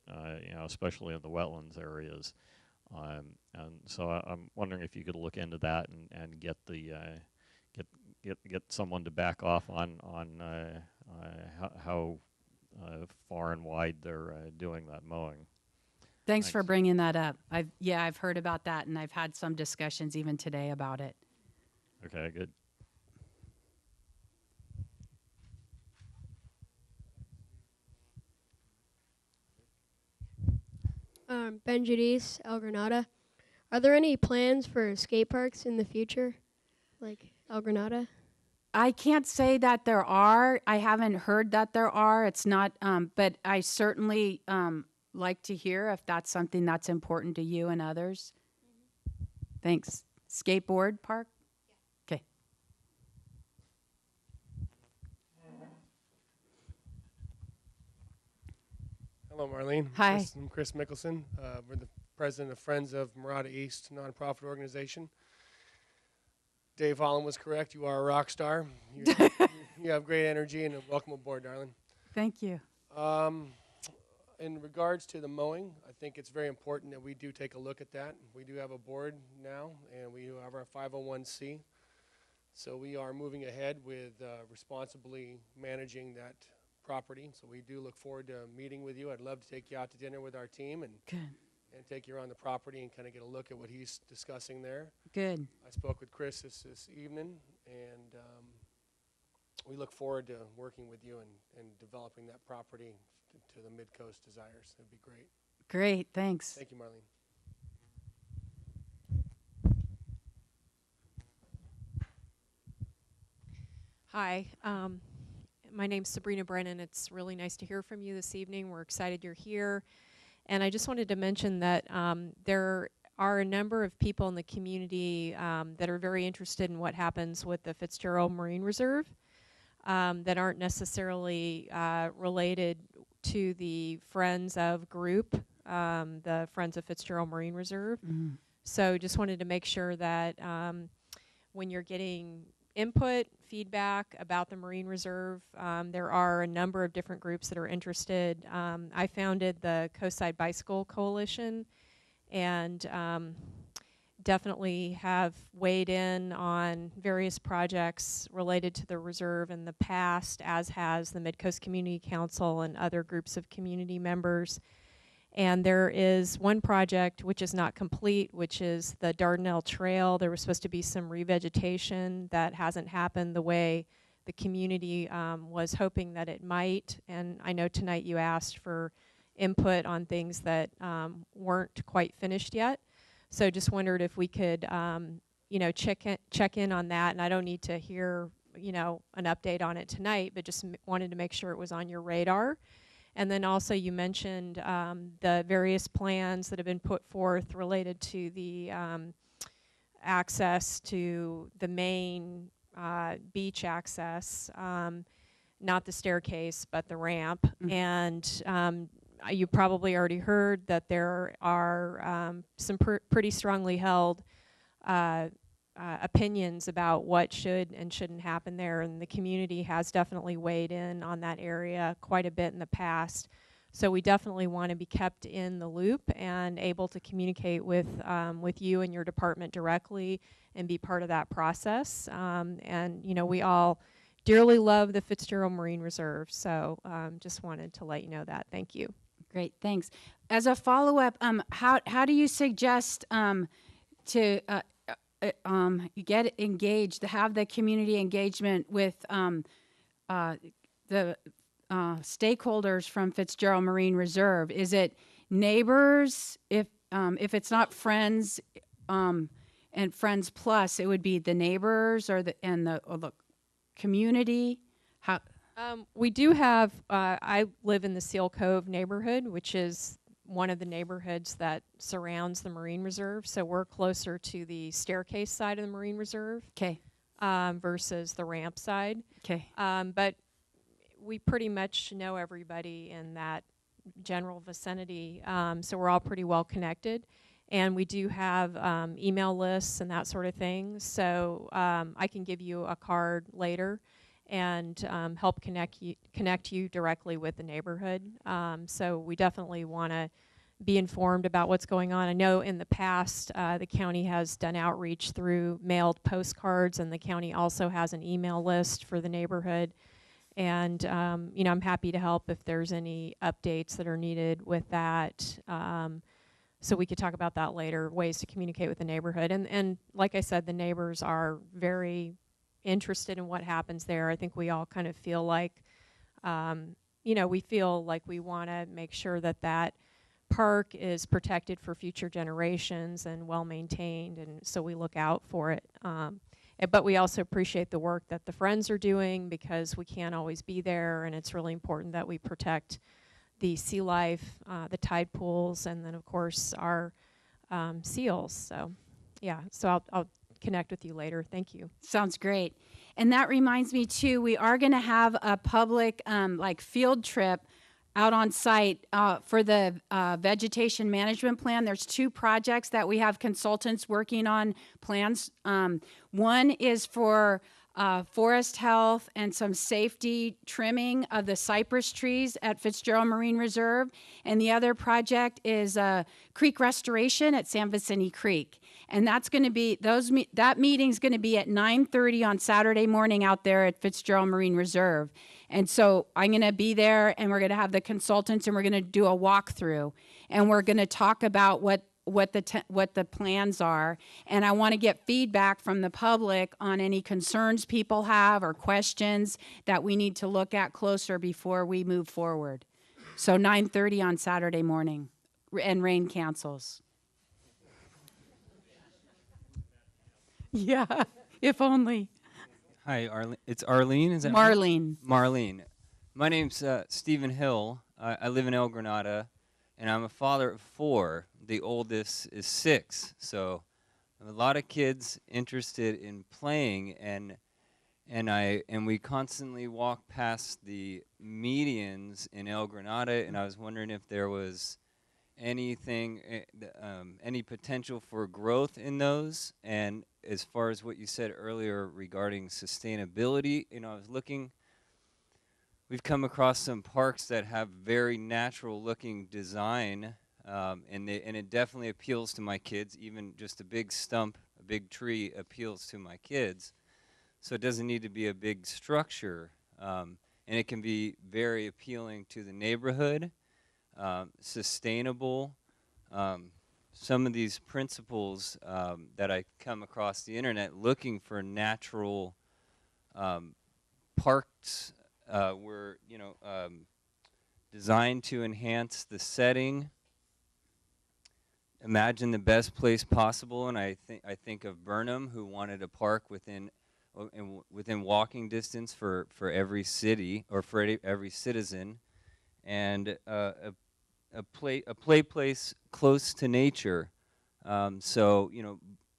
especially in the wetlands areas. And so I'm wondering if you could look into that and get the get someone to back off on how far and wide they're doing that mowing. Thanks for bringing that up. I've heard about that, and I've had some discussions even today about it. Okay, good. Ben Judice, El Granada. Are there any plans for skate parks in the future, like El Granada? I can't say that there are. I haven't heard that there are. It's not, but I certainly like to hear if that's something that's important to you and others. Thanks. Skateboard park? Okay. Hello, Marlene. Hi. I'm Chris Mickelson. We're the president of Friends of Murata East, nonprofit organization. Dave Holland was correct. You are a rock star. You have great energy, and welcome aboard, darling. Thank you. In regards to the mowing, I think it's very important that we do take a look at that. We do have a board now, and we have our 501c. So we are moving ahead with responsibly managing that property. So we do look forward to meeting with you. I'd love to take you out to dinner with our team and take you around the property and kind of get a look at what he's discussing there. Good. I spoke with Chris this evening, and we look forward to working with you and developing that property to the Midcoast desires. It'd be great. Great, thanks. Thank you, Marlene. Hi, my name's Sabrina Brennan. It's really nice to hear from you this evening. We're excited you're here. And I just wanted to mention that there are a number of people in the community that are very interested in what happens with the Fitzgerald Marine Reserve that aren't necessarily related to the Friends of group, the Friends of Fitzgerald Marine Reserve. Mm-hmm. So just wanted to make sure that when you're getting input, feedback about the Marine Reserve, there are a number of different groups that are interested. I founded the Coastside Bicycle Coalition and definitely have weighed in on various projects related to the reserve in the past, as has the Midcoast Community Council and other groups of community members. And there is one project which is not complete, which is the Dardanelle Trail. There was supposed to be some revegetation that hasn't happened the way the community was hoping that it might. And I know tonight you asked for input on things that weren't quite finished yet. So just wondered if we could, check in on that. And I don't need to hear, an update on it tonight, but just wanted to make sure it was on your radar. And then also you mentioned the various plans that have been put forth related to the access to the main beach access, not the staircase, but the ramp. Mm-hmm. And you probably already heard that there are some pretty strongly held opinions about what should and shouldn't happen there, and the community has definitely weighed in on that area quite a bit in the past. So we definitely want to be kept in the loop and able to communicate with you and your department directly and be part of that process. And we all dearly love the Fitzgerald Marine Reserve, so just wanted to let you know that. Thank you. Great, thanks. As a follow-up, how do you suggest to get engaged, to have the community engagement with the stakeholders from Fitzgerald Marine Reserve? Is it neighbors? If it's not friends and Friends Plus, it would be the neighbors or the community. How? We do have, I live in the Seal Cove neighborhood, which is one of the neighborhoods that surrounds the Marine Reserve. So we're closer to the staircase side of the Marine Reserve. Okay. Versus the ramp side. Okay. But we pretty much know everybody in that general vicinity. So we're all pretty well connected. And we do have email lists and that sort of thing. So I can give you a card later and help connect you directly with the neighborhood. So we definitely want to be informed about what's going on. I know in the past the county has done outreach through mailed postcards, and the county also has an email list for the neighborhood. And I'm happy to help if there's any updates that are needed with that. So we could talk about that later, ways to communicate with the neighborhood. And like I said, the neighbors are very interested in what happens there. I think we all kind of feel like, we feel like we want to make sure that that park is protected for future generations and well maintained, and so we look out for it. But we also appreciate the work that the Friends are doing, because we can't always be there, and it's really important that we protect the sea life, the tide pools, and then of course our seals. So, yeah. So I'll connect with you later. Thank you. Sounds great. And that reminds me too, we are going to have a public like field trip out on site for the vegetation management plan. There's 2 projects that we have consultants working on plans. One is for forest health and some safety trimming of the cypress trees at Fitzgerald Marine Reserve. And the other project is creek restoration at San Vicente Creek. And that's going to be, that meeting's going to be at 9:30 on Saturday morning out there at Fitzgerald Marine Reserve. And so I'm going to be there, and we're going to have the consultants, and we're going to do a walkthrough. And we're going to talk about what the plans are, and I want to get feedback from the public on any concerns people have or questions that we need to look at closer before we move forward. So 9:30 on Saturday morning, and rain cancels. Yeah, if only. Hi, Arlene. It's Arlene, is that Marlene. right? Marlene. My name's Stephen Hill. I live in El Granada, and I'm a father of 4. The oldest is 6, so a lot of kids interested in playing, and we constantly walk past the medians in El Granada, and I was wondering if there was anything, any potential for growth in those. And as far as what you said earlier regarding sustainability, I was looking. We've come across some parks that have very natural-looking design. And it definitely appeals to my kids. Even just a big stump, a big tree appeals to my kids. So it doesn't need to be a big structure. And it can be very appealing to the neighborhood, sustainable. Some of these principles that I come across the internet looking for natural parks were, designed to enhance the setting. Imagine the best place possible, and I think of Burnham, who wanted a park within walking distance for every city or for every citizen, and a play place close to nature. So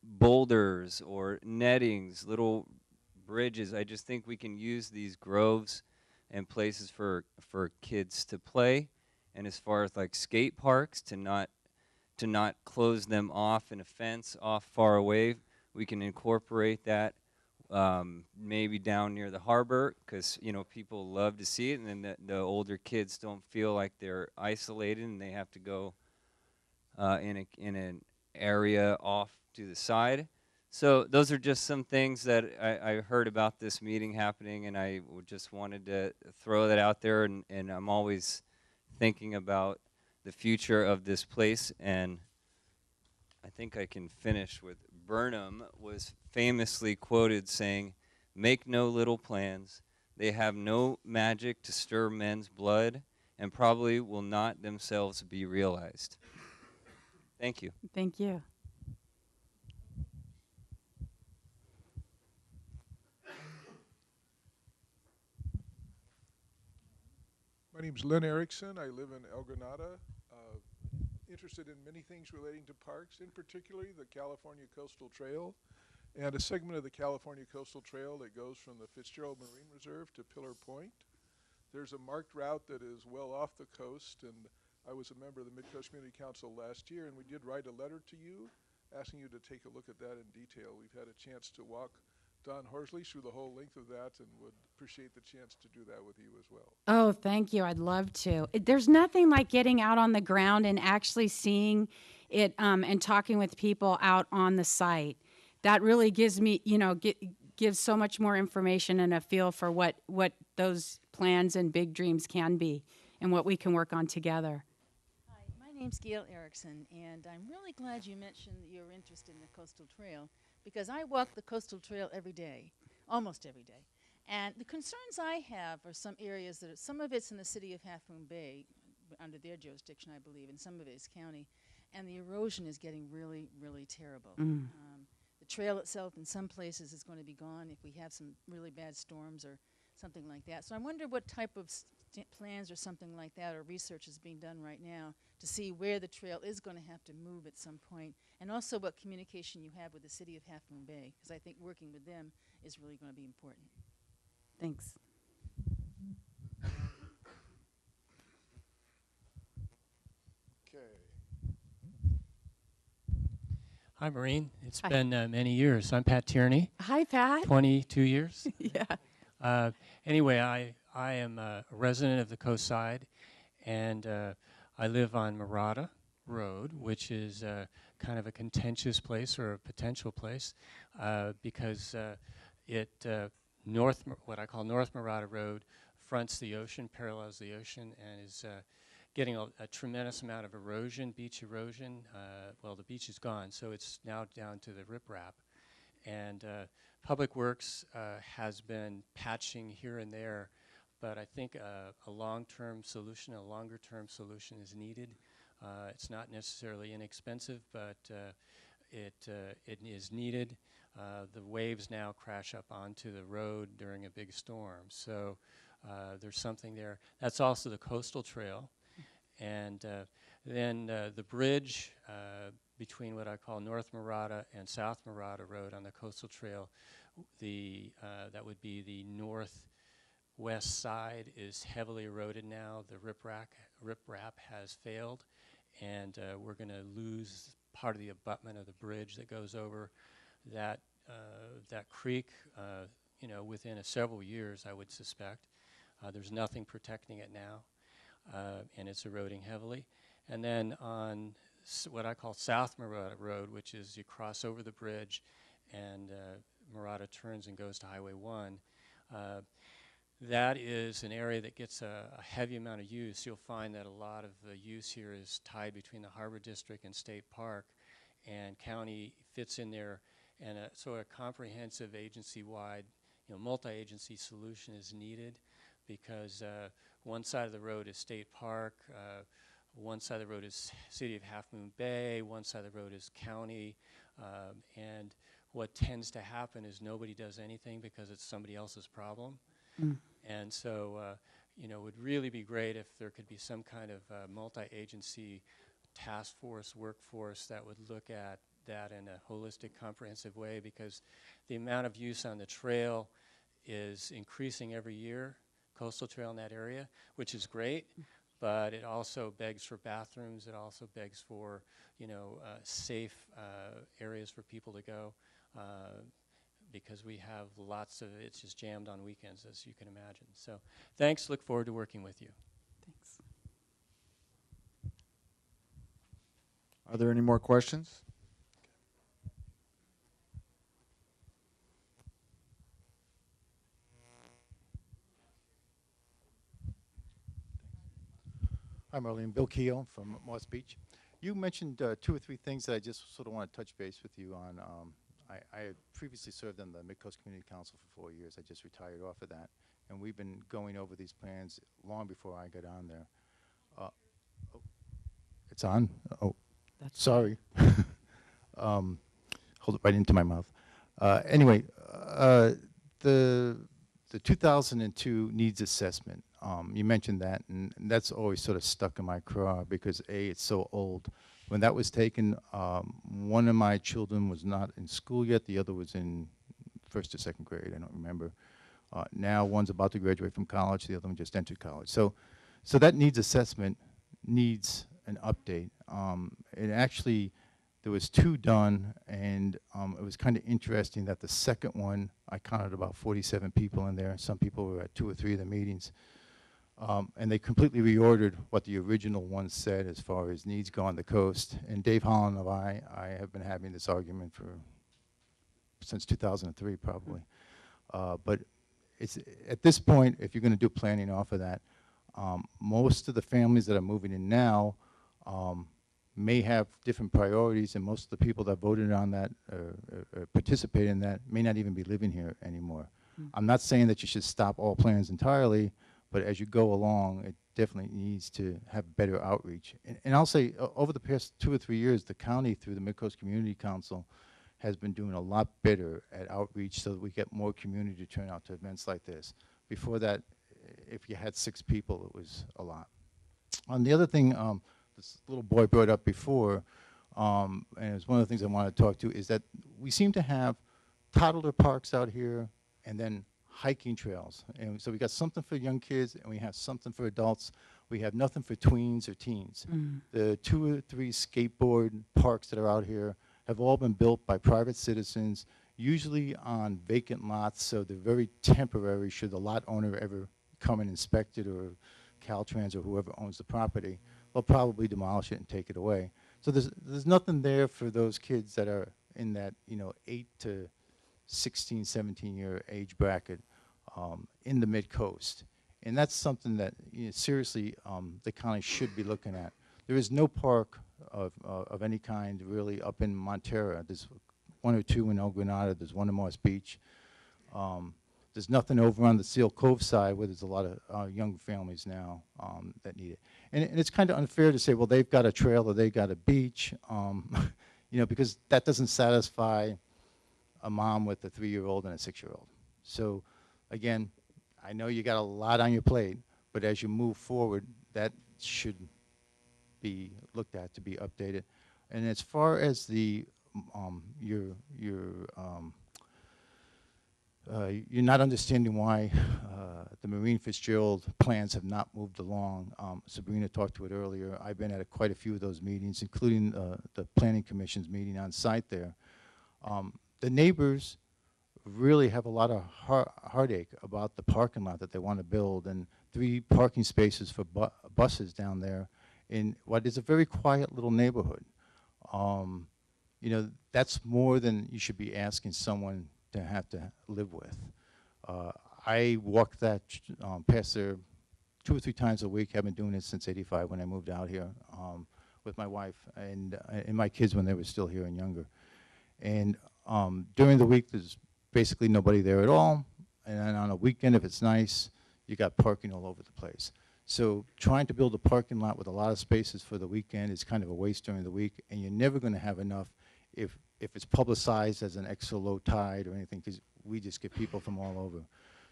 boulders or nettings, little bridges. I just think we can use these groves and places for kids to play, and as far as like skate parks, to not close them off in a fence off far away. We can incorporate that maybe down near the harbor, because people love to see it, and then the older kids don't feel like they're isolated and they have to go in an area off to the side. So those are just some things that I heard about this meeting happening, and I just wanted to throw that out there, and I'm always thinking about the future of this place. And I think I can finish with Burnham was famously quoted saying, "Make no little plans. They have no magic to stir men's blood, and probably will not themselves be realized." Thank you. Thank you. My name's Lynn Erickson. I live in El Granada. Interested in many things relating to parks, in particular the California Coastal Trail, and a segment of the California Coastal Trail that goes from the Fitzgerald Marine Reserve to Pillar Point. There's a marked route that is well off the coast, and I was a member of the Midcoast Community Council last year, and we did write a letter to you asking you to take a look at that in detail. We've had a chance to walk Don Horsley through the whole length of that, and would appreciate the chance to do that with you as well. Oh, thank you. I'd love to. There's nothing like getting out on the ground and actually seeing it and talking with people out on the site. That really gives me, gives so much more information and a feel for what those plans and big dreams can be and what we can work on together. Hi, my name's Gail Erickson, and I'm really glad you mentioned your interest in the Coastal Trail, because I walk the Coastal Trail every day, almost every day. And the concerns I have are some areas that some of it's in the city of Half Moon Bay, under their jurisdiction, I believe, and some of it is county. And the erosion is getting really, really terrible. The trail itself in some places is going to be gone if we have some really bad storms or something like that. So I wonder what type of plans or something like that, or research is being done right now to see where the trail is going to have to move at some point, and also what communication you have with the city of Half Moon Bay, because I think working with them is really going to be important. Thanks. Hi, Maureen. It's Hi. been many years. I'm Pat Tierney. Hi, Pat. 22 years. Yeah. Anyway, I am a resident of the Coast Side, and I live on Murata Road, which is kind of a contentious place or a potential place because what I call North Murata Road fronts the ocean, parallels the ocean, and is getting a tremendous amount of erosion, beach erosion. Well, the beach is gone, so it's now down to the riprap. And Public Works has been patching here and there, but I think a long-term solution, a longer-term solution is needed. It's not necessarily inexpensive, but it is needed. The waves now crash up onto the road during a big storm, so there's something there. That's also the coastal trail. And then the bridge between what I call North Murata and South Murata Road on the coastal trail, that would be the northwest side, is heavily eroded now. The riprap has failed, and we're going to lose part of the abutment of the bridge that goes over that creek, within several years, I would suspect. There's nothing protecting it now. And it's eroding heavily. And then on what I call South Murata Road, which is you cross over the bridge and Murata turns and goes to Highway 1, that is an area that gets a heavy amount of use. You'll find that a lot of the use here is tied between the Harbor District and State Park, and county fits in there, and so a comprehensive agency-wide, multi-agency solution is needed, because one side of the road is State Park, one side of the road is City of Half Moon Bay, one side of the road is county, and what tends to happen is nobody does anything because it's somebody else's problem. And so, it would really be great if there could be some kind of multi-agency task force, workforce that would look at that in a holistic, comprehensive way, because the amount of use on the trail is increasing every year, coastal trail in that area, which is great, but it also begs for bathrooms. It also begs for, safe areas for people to go, because we have lots of it's just jammed on weekends, as you can imagine. So thanks. Look forward to working with you. Thanks. Are there any more questions? Hi, Marlene. Bill Keogh from Moss Beach. You mentioned 2 or 3 things that I just sort of want to touch base with you on. I had previously served on the Midcoast Community Council for 4 years. I just retired off of that. And we've been going over these plans long before I got on there. Oh, it's on? Oh, sorry. Hold it right into my mouth. Anyway, the 2002 needs assessment. You mentioned that, and that's always sort of stuck in my craw because A, it's so old. When that was taken, one of my children was not in school yet. The other was in 1st or 2nd grade. I don't remember. Now one's about to graduate from college. The other one just entered college. So that needs assessment needs an update. It actually, there was 2 done, and it was kind of interesting that the second one, I counted about 47 people in there. Some people were at 2 or 3 of the meetings. And they completely reordered what the original one said as far as needs go on the coast. And Dave Holland and I have been having this argument since 2003 probably. But it's at this point, if you're going to do planning off of that, most of the families that are moving in now may have different priorities, and most of the people that voted on that or participated in that may not even be living here anymore. I'm not saying that you should stop all plans entirely, but as you go along, it definitely needs to have better outreach. And I'll say, over the past 2 or 3 years, the county, through the Midcoast Community Council, has been doing a lot better at outreach so that we get more community to turn out to events like this. Before that, if you had 6 people, it was a lot. The other thing this little boy brought up before, and it's one of the things I want to talk to, is that we seem to have toddler parks out here and then hiking trails. And so we got something for young kids and we have something for adults. We have nothing for tweens or teens. The 2 or 3 skateboard parks that are out here have all been built by private citizens, usually on vacant lots, so they're very temporary should the lot owner ever come and inspect it, or Caltrans or whoever owns the property. They'll probably demolish it and take it away. So there's nothing there for those kids that are in that 8 to 16, 17-year age bracket in the Midcoast. And that's something that seriously the county should be looking at. There is no park of any kind really up in Montera. There's 1 or 2 in El Granada. There's 1 in Moss Beach. There's nothing over on the Seal Cove side where there's a lot of young families now that need it. And it's kind of unfair to say, well, they've got a trail or they've got a beach, because that doesn't satisfy a mom with a 3-year-old and a 6-year-old. So again, I know you got a lot on your plate, but as you move forward, that should be looked at to be updated. And as far as the you're not understanding why the Marine Fitzgerald plans have not moved along. Sabrina talked to it earlier. I've been at quite a few of those meetings, including the Planning Commission's meeting on site there. The neighbors really have a lot of heartache about the parking lot that they want to build, and 3 parking spaces for buses down there in what is a very quiet little neighborhood. That's more than you should be asking someone to have to live with. I walk that past there 2 or 3 times a week. I've been doing it since '85 when I moved out here with my wife and my kids when they were still here and younger. And during the week, there's basically nobody there at all. And then on a weekend, if it's nice, you got parking all over the place. So trying to build a parking lot with a lot of spaces for the weekend is kind of a waste during the week, and you're never going to have enough if it's publicized as an extra low tide or anything, because we just get people from all over.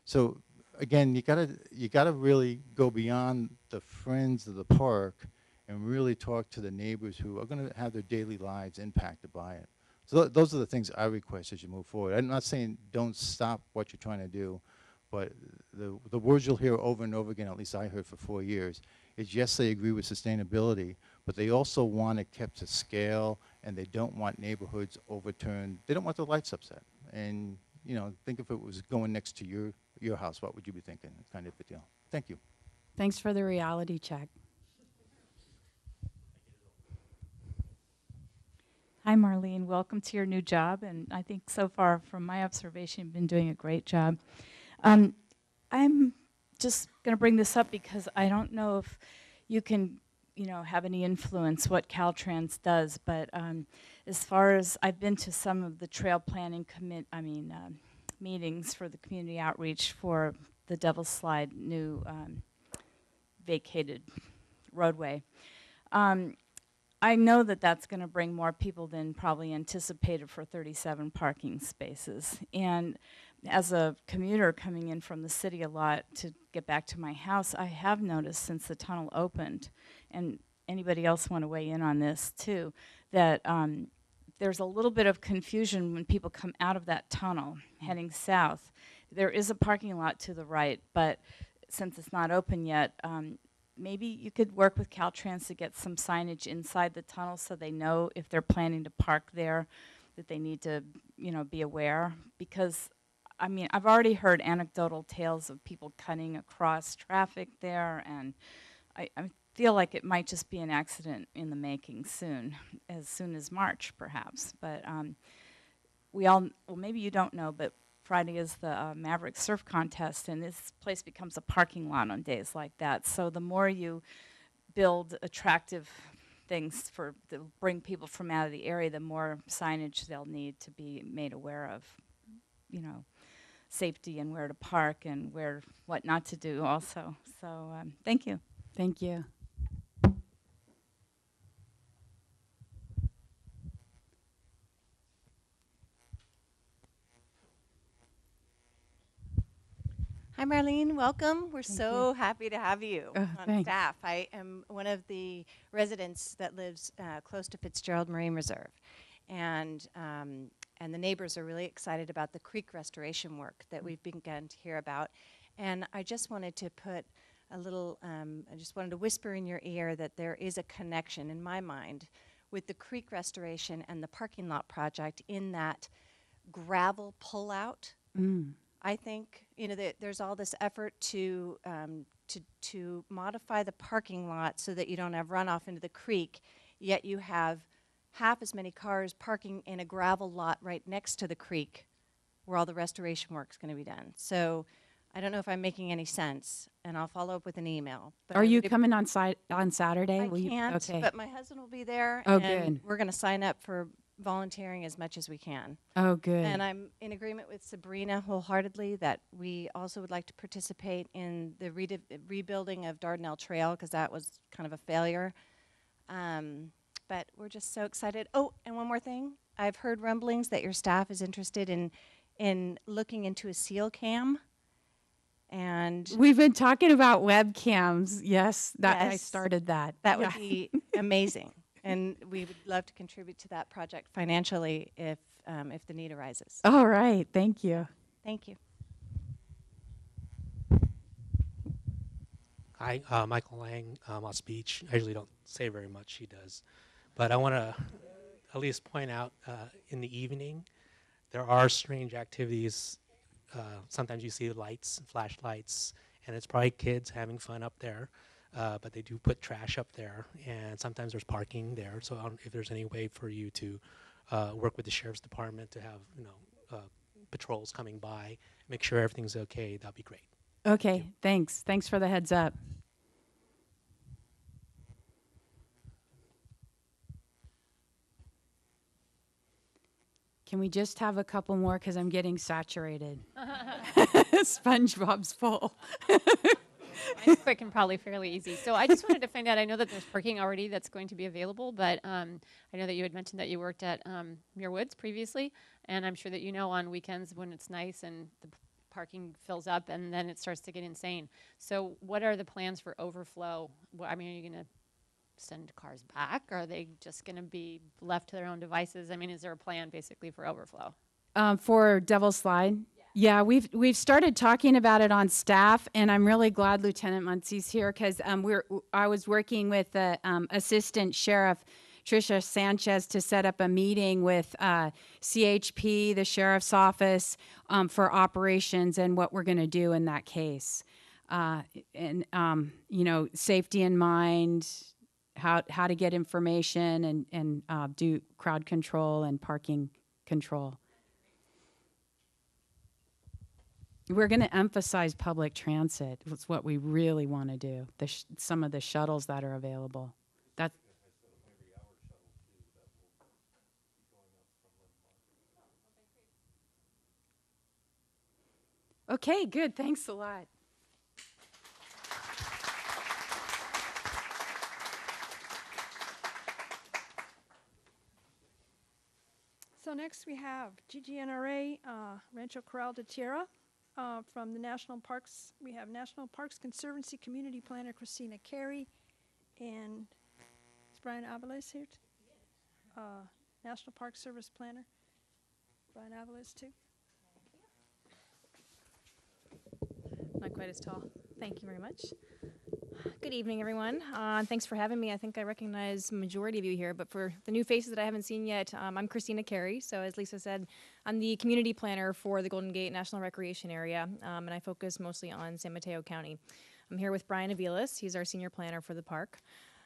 So again, you gotta really go beyond the friends of the park and really talk to the neighbors who are going to have their daily lives impacted by it. So those are the things I request as you move forward. I'm not saying don't stop what you're trying to do, but the words you'll hear over and over again, at least I heard for 4 years, is yes, they agree with sustainability, but they also want it kept to scale, and they don't want neighborhoods overturned. They don't want the lights upset. And think if it was going next to your house, what would you be thinking? Kind of a deal. Thank you. Thanks for the reality check. Hi, Marlene. Welcome to your new job. And I think so far, from my observation, you've been doing a great job. I'm just going to bring this up because I don't know if you can, have any influence what Caltrans does. But as far as I've been to some of the trail planning meetings for the community outreach for the Devil's Slide new vacated roadway. I know that that's going to bring more people than probably anticipated for 37 parking spaces. And as a commuter coming in from the city a lot to get back to my house, I have noticed since the tunnel opened, and anybody else want to weigh in on this too, that there's a little bit of confusion when people come out of that tunnel heading south. There is a parking lot to the right, but since it's not open yet, maybe you could work with Caltrans to get some signage inside the tunnel so they know if they're planning to park there, that they need to, be aware. Because, I've already heard anecdotal tales of people cutting across traffic there, and I feel like it might just be an accident in the making soon as March, perhaps. But maybe you don't know, but Friday is the Maverick Surf Contest, and this place becomes a parking lot on days like that. So the more you build attractive things to bring people from out of the area, the more signage they'll need to be made aware of, safety and where to park and what not to do also. So thank you. Thank you. Hi, Marlene. Welcome. We're so happy to have you on Thanks. staff. I am one of the residents that lives close to Fitzgerald Marine Reserve, and the neighbors are really excited about the creek restoration work that we've begun to hear about. And I just wanted to put a little, I just wanted to whisper in your ear that there is a connection in my mind with the creek restoration and the parking lot project in that gravel pullout. I think there's all this effort to modify the parking lot so that you don't have runoff into the creek, yet you have half as many cars parking in a gravel lot right next to the creek where all the restoration work is going to be done. So I don't know if I'm making any sense, and I'll follow up with an email. But Are you coming on Saturday? I Will you? can't, Okay. but my husband will be there, Oh, and good. we're going to sign up for volunteering as much as we can. Oh, good. And I'm in agreement with Sabrina wholeheartedly that we also would like to participate in the rebuilding of Dardanelle Trail, because that was kind of a failure. But we're just so excited. Oh, and one more thing. I've heard rumblings that your staff is interested in looking into a seal cam. And We've been talking about webcams. Yes, I Yes. started that. that Yeah. would be amazing. And we would love to contribute to that project financially if the need arises. All right. Thank you. Thank you. Hi, Michael Lang, Moss Beach. I usually don't say very much, he does. But I want to at least point out in the evening, there are strange activities. Sometimes you see lights, flashlights, and it's probably kids having fun up there. But they do put trash up there, and sometimes there's parking there. So I don't know if there's any way for you to work with the sheriff's department to have patrols coming by, make sure everything's okay. That'd be great. Okay. Thanks. Thanks for the heads up. Can we just have a couple more, because I'm getting saturated? SpongeBob's full. Mine's quick and probably fairly easy. So I just wanted to find out, I know that there's parking already that's going to be available, but I know that you had mentioned that you worked at Muir Woods previously, and I'm sure that you know on weekends when it's nice and the parking fills up and then it starts to get insane. So what are the plans for overflow? I mean, are you going to send cars back? Are they just going to be left to their own devices? I mean, is there a plan basically for overflow? For Devil's Slide? Yeah, we've started talking about it on staff, and I'm really glad Lieutenant Muncie's here, because I was working with the Assistant Sheriff Tricia Sanchez to set up a meeting with CHP, the Sheriff's Office, for operations and what we're going to do in that case. Safety in mind, how to get information and do crowd control and parking control. We're going to emphasize public transit. That's what we really want to do. Some of the shuttles that are available. Okay, good. Thanks a lot. So next we have GGNRA Rancho Corral de Tierra. From the National Parks, we have National Parks Conservancy Community Planner Christina Carey, and is Brian Avalos here? National Park Service Planner, Brian Avalos too. Not quite as tall. Thank you very much. Good evening, everyone. Thanks for having me. I think I recognize the majority of you here, but for the new faces that I haven't seen yet, I'm Christina Carey. So as Lisa said, I'm the community planner for the Golden Gate National Recreation Area, and I focus mostly on San Mateo County. I'm here with Brian Aviles. He's our senior planner for the park.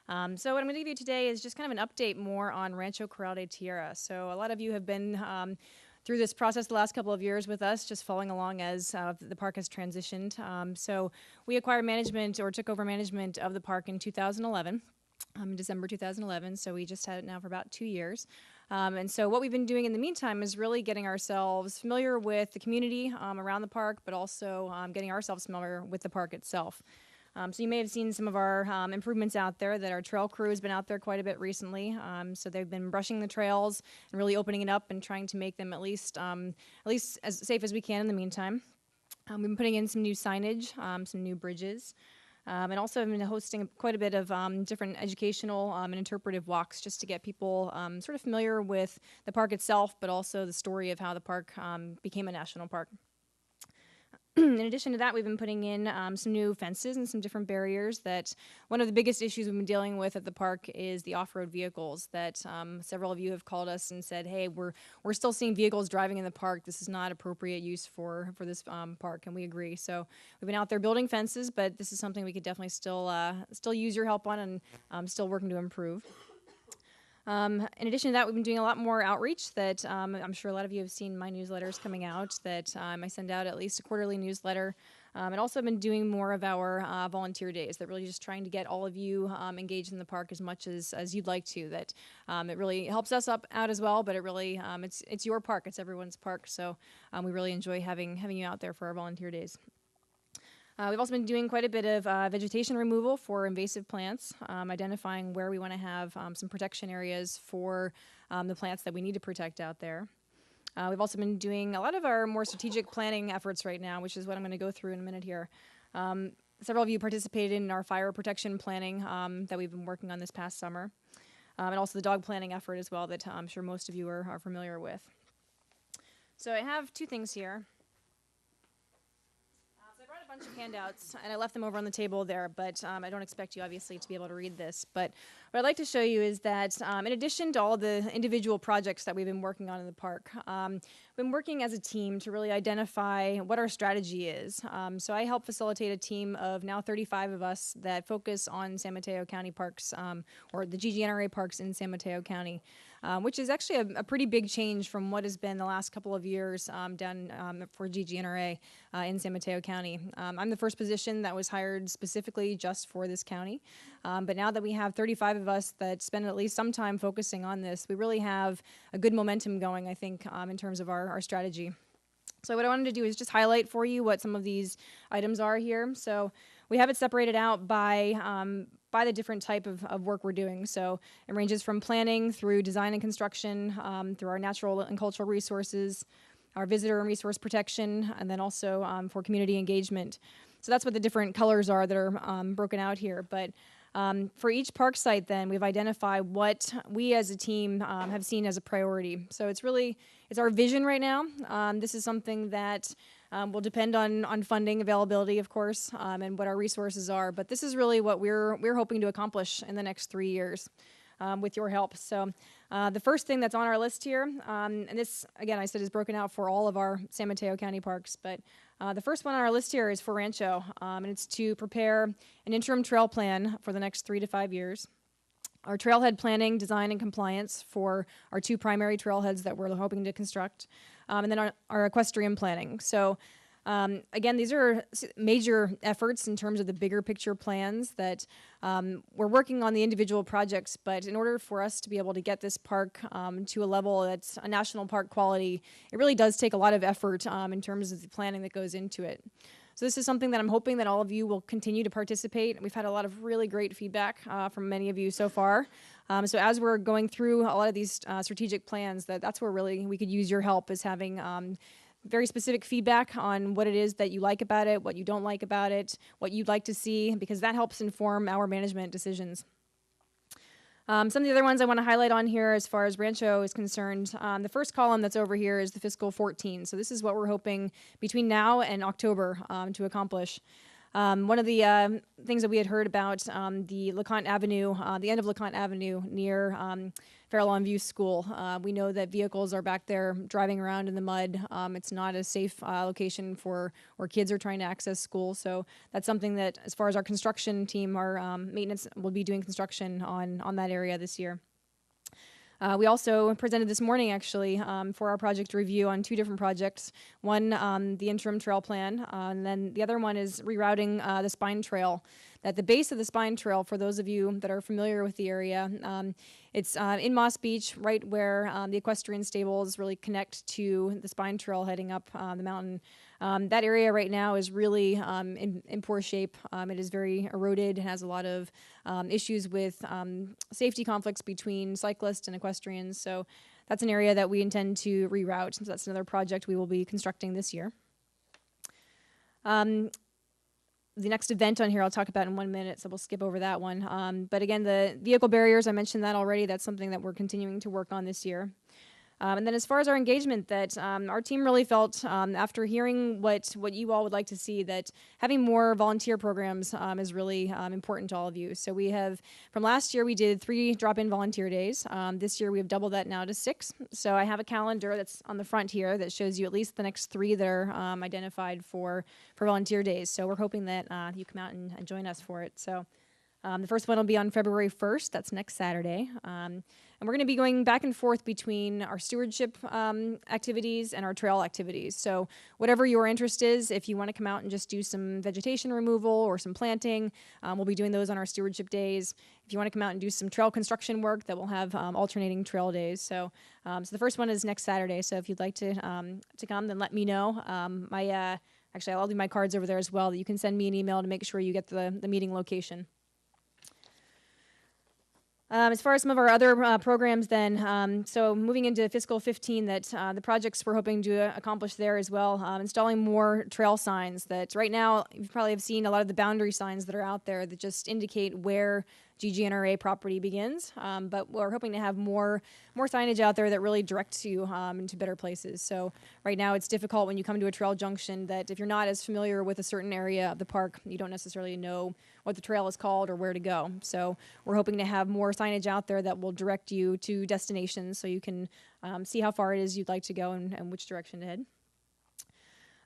So what I'm going to give you today is just kind of an update more on Rancho Corral de Tierra. So a lot of you have been through this process the last couple of years with us, just following along as the park has transitioned. So we acquired management or took over management of the park in 2011, December 2011. So we just had it now for about 2 years. And so what we've been doing in the meantime is really getting ourselves familiar with the community around the park, but also getting ourselves familiar with the park itself. So you may have seen some of our improvements out there, that our trail crew has been out there quite a bit recently. So they've been brushing the trails and really opening it up and trying to make them at least as safe as we can in the meantime. We've been putting in some new signage, some new bridges, and also have been hosting quite a bit of different educational and interpretive walks just to get people sort of familiar with the park itself, but also the story of how the park became a national park. In addition to that, we've been putting in some new fences and some different barriers. That one of the biggest issues we've been dealing with at the park is the off-road vehicles. That several of you have called us and said, "Hey, we're still seeing vehicles driving in the park. This is not appropriate use for this park," and we agree. So we've been out there building fences, but this is something we could definitely still use your help on, and still working to improve. In addition to that, we've been doing a lot more outreach that I'm sure a lot of you have seen my newsletters coming out, that I send out at least a quarterly newsletter. And also been doing more of our volunteer days, that really just trying to get all of you engaged in the park as much as you'd like to. That it really helps us out as well, but it really, it's your park, it's everyone's park. So we really enjoy having you out there for our volunteer days. We've also been doing quite a bit of vegetation removal for invasive plants, identifying where we want to have some protection areas for the plants that we need to protect out there. We've also been doing a lot of our more strategic planning efforts right now, which is what I'm going to go through in a minute here. Several of you participated in our fire protection planning that we've been working on this past summer, and also the dog planning effort as well that I'm sure most of you are familiar with. So I have two things here. A bunch of handouts, and I left them over on the table there, but I don't expect you obviously to be able to read this. But what I'd like to show you is that in addition to all the individual projects that we've been working on in the park, we've been working as a team to really identify what our strategy is. So I help facilitate a team of now 35 of us that focus on San Mateo County parks, or the GGNRA parks in San Mateo County, which is actually a pretty big change from what has been the last couple of years done for GGNRA in San Mateo County. I'm the first position that was hired specifically just for this county, but now that we have 35 of us that spend at least some time focusing on this, we really have a good momentum going, I think, in terms of our strategy. So what I wanted to do is just highlight for you what some of these items are here. So we have it separated out by the different type of work we're doing. So it ranges from planning through design and construction, through our natural and cultural resources, our visitor and resource protection, and then also for community engagement. So that's what the different colors are that are broken out here. But for each park site then, we've identified what we as a team have seen as a priority. So it's our vision right now. This is something that will depend on funding availability, of course, and what our resources are. But this is really what we're hoping to accomplish in the next 3 years with your help. So the first thing that's on our list here, and this, again, I said is broken out for all of our San Mateo County parks, but the first one on our list here is for Rancho, and it's to prepare an interim trail plan for the next 3 to 5 years. Our trailhead planning, design, and compliance for our 2 primary trailheads that we're hoping to construct, and then our equestrian planning. So again, these are major efforts in terms of the bigger picture plans that we're working on the individual projects, but in order for us to be able to get this park to a level that's a national park quality, it really does take a lot of effort in terms of the planning that goes into it. So this is something that I'm hoping that all of you will continue to participate. We've had a lot of really great feedback from many of you so far. So as we're going through a lot of these strategic plans, that's where really we could use your help, is having very specific feedback on what it is that you like about it, what you don't like about it, what you'd like to see, because that helps inform our management decisions. Some of the other ones I want to highlight on here as far as Rancho is concerned, the first column that's over here is the fiscal 14. So this is what we're hoping between now and October to accomplish. One of the things that we had heard about the LeConte Avenue, the end of LeConte Avenue near Fairlawn View School. We know that vehicles are back there driving around in the mud. It's not a safe location for where kids are trying to access school. So that's something that, as far as our construction team, our maintenance will be doing construction on that area this year. We also presented this morning, actually, for our project review on 2 different projects. One, the interim trail plan, and then the other one is rerouting the spine trail. At the base of the spine trail, for those of you that are familiar with the area, it's in Moss Beach, right where the equestrian stables really connect to the spine trail heading up the mountain. That area right now is really in poor shape. It is very eroded, has a lot of issues with safety conflicts between cyclists and equestrians. So that's an area that we intend to reroute. So that's another project we will be constructing this year. The next event on here I'll talk about in 1 minute, so we'll skip over that one. But again, the vehicle barriers, I mentioned that already. That's something that we're continuing to work on this year. And then as far as our engagement, that our team really felt, after hearing what you all would like to see, that having more volunteer programs is really important to all of you. So we have, from last year, we did 3 drop-in volunteer days. This year, we have doubled that now to 6. So I have a calendar that's on the front here that shows you at least the next 3 that are identified for volunteer days. So we're hoping that you come out and join us for it. So the first one will be on February 1st. That's next Saturday. And we're going to be going back and forth between our stewardship activities and our trail activities. So whatever your interest is, if you want to come out and just do some vegetation removal or some planting, we'll be doing those on our stewardship days. If you want to come out and do some trail construction work, that we'll have alternating trail days. So the first one is next Saturday. So if you'd like to come, then let me know. Actually, I'll leave my cards over there as well, that you can send me an email to make sure you get the meeting location. As far as some of our other programs then, so moving into fiscal 15, that the projects we're hoping to accomplish there as well, installing more trail signs. That right now, you probably have seen a lot of the boundary signs that are out there that just indicate where GGNRA property begins, but we're hoping to have more signage out there that really directs you into better places. So right now it's difficult when you come to a trail junction that if you're not as familiar with a certain area of the park, you don't necessarily know what the trail is called or where to go. So we're hoping to have more signage out there that will direct you to destinations so you can see how far it is you'd like to go and which direction to head.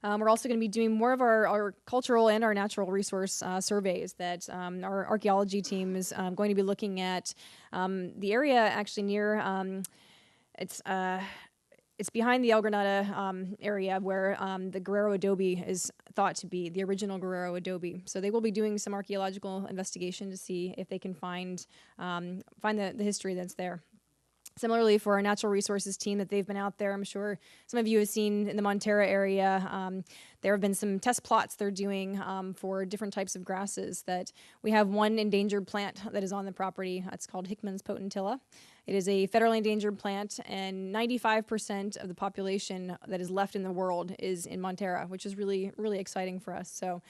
We're also going to be doing more of our cultural and our natural resource surveys. That our archaeology team is going to be looking at the area actually near, it's behind the El Granada area where the Guerrero adobe is thought to be, the original Guerrero adobe. So they will be doing some archaeological investigation to see if they can find the history that's there. Similarly, for our natural resources team that they've been out there, I'm sure some of you have seen in the Montera area, there have been some test plots they're doing for different types of grasses. That we have one endangered plant that is on the property. It's called Hickman's potentilla. It is a federally endangered plant, and 95% of the population that is left in the world is in Montera, which is really, really exciting for us. So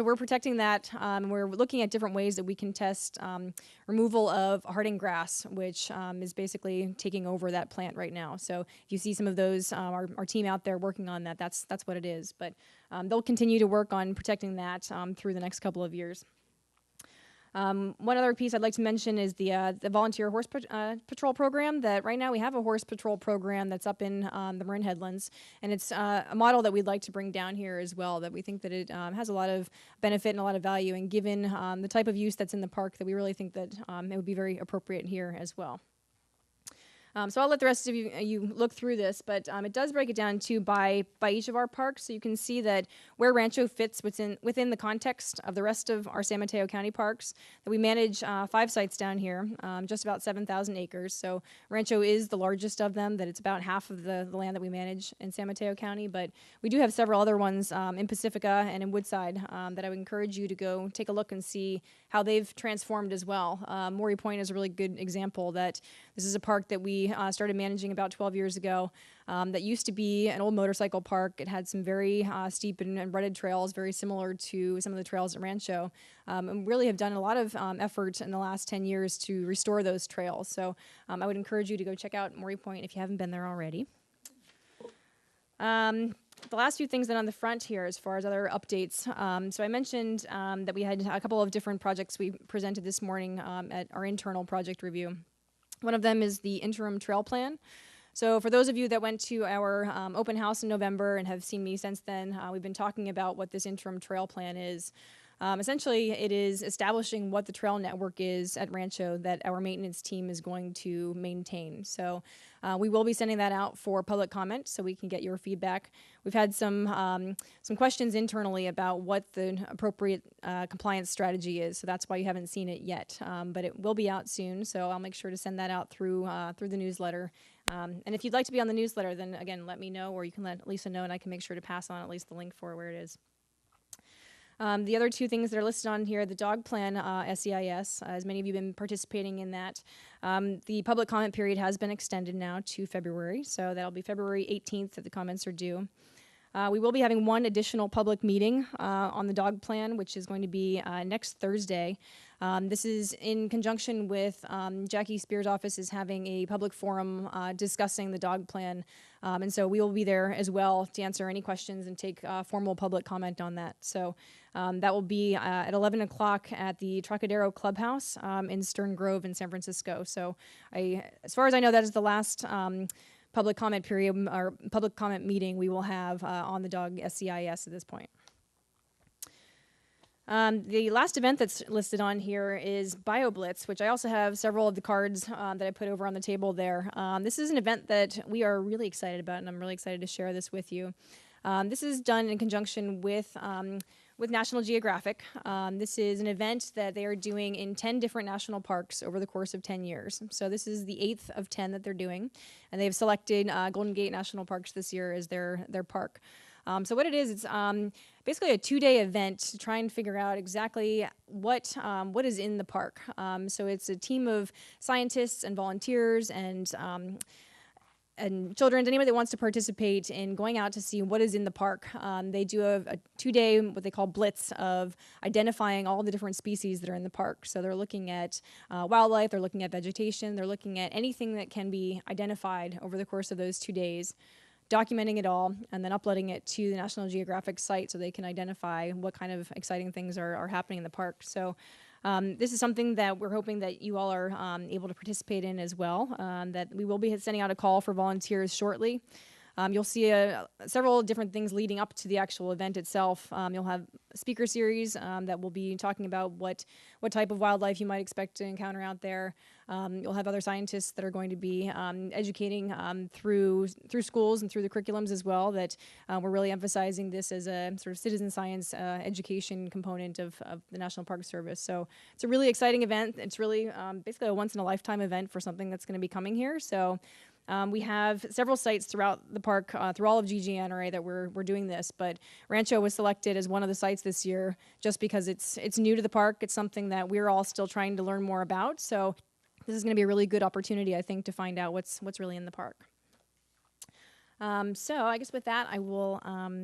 we're protecting that, and we're looking at different ways that we can test removal of harding grass, which is basically taking over that plant right now. So if you see some of those, our team out there working on that, that's what it is. But they'll continue to work on protecting that through the next couple of years. One other piece I'd like to mention is the volunteer horse patrol program. That right now we have a horse patrol program that's up in the Marin Headlands, and it's a model that we'd like to bring down here as well. That we think that it has a lot of benefit and a lot of value, and given the type of use that's in the park, that we really think that it would be very appropriate here as well. So I'll let the rest of you look through this, but it does break it down too by each of our parks, so you can see that where Rancho fits within the context of the rest of our San Mateo County parks. That we manage 5 sites down here, just about 7,000 acres. So Rancho is the largest of them. That it's about half of the land that we manage in San Mateo County, but we do have several other ones in Pacifica and in Woodside that I would encourage you to go take a look and see how they've transformed as well. Maury Point is a really good example. That this is a park that we started managing about 12 years ago. That used to be an old motorcycle park. It had some very steep and rutted trails, very similar to some of the trails at Rancho. And really have done a lot of effort in the last 10 years to restore those trails. So I would encourage you to go check out Maury Point if you haven't been there already. The last few things then on the front here as far as other updates. So I mentioned that we had a couple of different projects we presented this morning at our internal project review. One of them is the interim trail plan. So for those of you that went to our open house in November and have seen me since then, we've been talking about what this interim trail plan is. Essentially, it is establishing what the trail network is at Rancho that our maintenance team is going to maintain. So we will be sending that out for public comment so we can get your feedback. We've had some questions internally about what the appropriate compliance strategy is, so that's why you haven't seen it yet. But it will be out soon, so I'll make sure to send that out through the newsletter. And if you'd like to be on the newsletter, then again, let me know, or you can let Lisa know, and I can make sure to pass on at least the link for where it is. The other 2 things that are listed on here, the dog plan SEIS, as many of you have been participating in that. The public comment period has been extended now to February, so that'll be February 18th that the comments are due. We will be having one additional public meeting on the dog plan, which is going to be next Thursday. This is in conjunction with Jackie Spears' office is having a public forum discussing the dog plan. And so we will be there as well to answer any questions and take formal public comment on that. So that will be at 11 o'clock at the Trocadero Clubhouse in Stern Grove in San Francisco. So as far as I know, that is the last public comment period or public comment meeting we will have on the dog SCIS at this point. The last event that's listed on here is BioBlitz, which I also have several of the cards that I put over on the table there. This is an event that we are really excited about, and I'm really excited to share this with you. This is done in conjunction with National Geographic. This is an event that they are doing in 10 different national parks over the course of 10 years. So this is the 8th of 10 that they're doing, and they've selected Golden Gate National Parks this year as their park. So what it is, it's basically a 2-day event to try and figure out exactly what is in the park. So it's a team of scientists and volunteers and children, anybody that wants to participate in going out to see what is in the park. They do a 2-day, what they call blitz, of identifying all the different species that are in the park. So they're looking at wildlife, they're looking at vegetation, they're looking at anything that can be identified over the course of those 2 days, documenting it all, and then uploading it to the National Geographic site so they can identify what kind of exciting things are happening in the park. So this is something that we're hoping that you all are able to participate in as well, that we will be sending out a call for volunteers shortly. You'll see several different things leading up to the actual event itself. You'll have a speaker series that will be talking about what type of wildlife you might expect to encounter out there. You'll have other scientists that are going to be educating through schools and through the curriculums as well, that we're really emphasizing this as a sort of citizen science education component of the National Park Service. So it's a really exciting event. It's really basically a once-in-a-lifetime event for something that's going to be coming here. So we have several sites throughout the park, through all of GGNRA, that we're doing this, but Rancho was selected as one of the sites this year just because it's new to the park. It's something that we're all still trying to learn more about. So this is going to be a really good opportunity, I think, to find out what's really in the park. So I guess with that, I will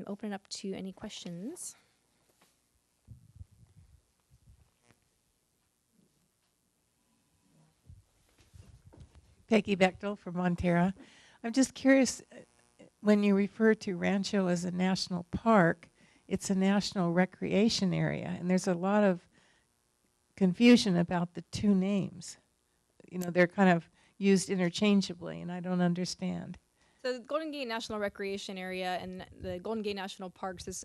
open it up to any questions. Peggy Bechtel from Montera. I'm just curious, when you refer to Rancho as a national park, it's a national recreation area, and there's a lot of confusion about the two names. You know, they're kind of used interchangeably, and I don't understand. So the Golden Gate National Recreation Area and the Golden Gate National Parks is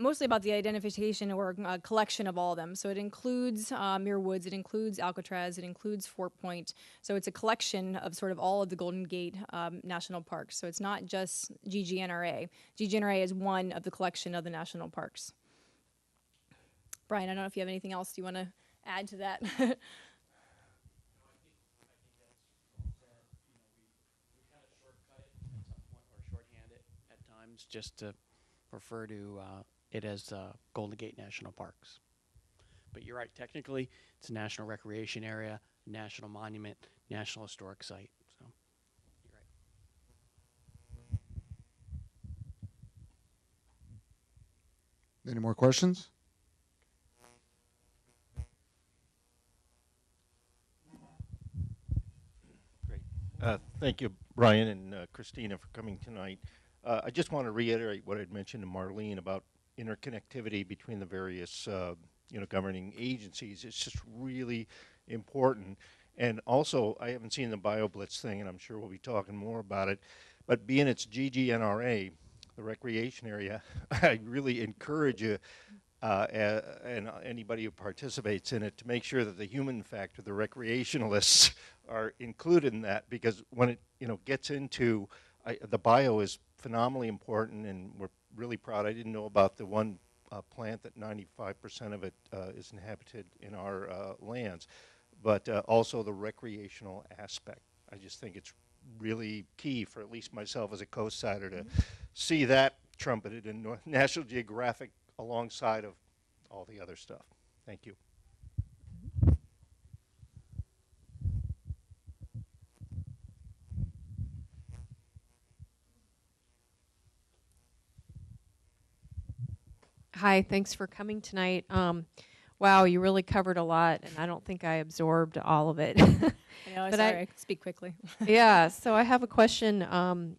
mostly about the identification or collection of all of them. So it includes Muir Woods, it includes Alcatraz, it includes Fort Point. So it's a collection of sort of all of the Golden Gate National Parks. So it's not just GGNRA. GGNRA is one of the collection of the national parks. Brian, I don't know if you have anything else you want to add to that. Just to refer to it as Golden Gate National Parks. But you're right, technically it's a national recreation area, national monument, national historic site. So you're right. Any more questions? Great. Thank you, Brian and Christina, for coming tonight. I just want to reiterate what I'd mentioned to Marlene about interconnectivity between the various governing agencies. It's just really important. And also, I haven't seen the BioBlitz thing, and I'm sure we'll be talking more about it, but being it's GGNRA, the recreation area, I really encourage you and anybody who participates in it to make sure that the human factor, the recreationalists, are included in that, because when it gets into the bio is phenomenally important, and we're really proud. I didn't know about the one plant that 95% of it is inhabited in our lands, but also the recreational aspect. I just think it's really key for at least myself as a coast-sider to see that trumpeted in National Geographic alongside of all the other stuff. Thank you. Hi, thanks for coming tonight. Wow, you really covered a lot, and I don't think I absorbed all of it. I know, But sorry, I speak quickly. yeah, so I have a question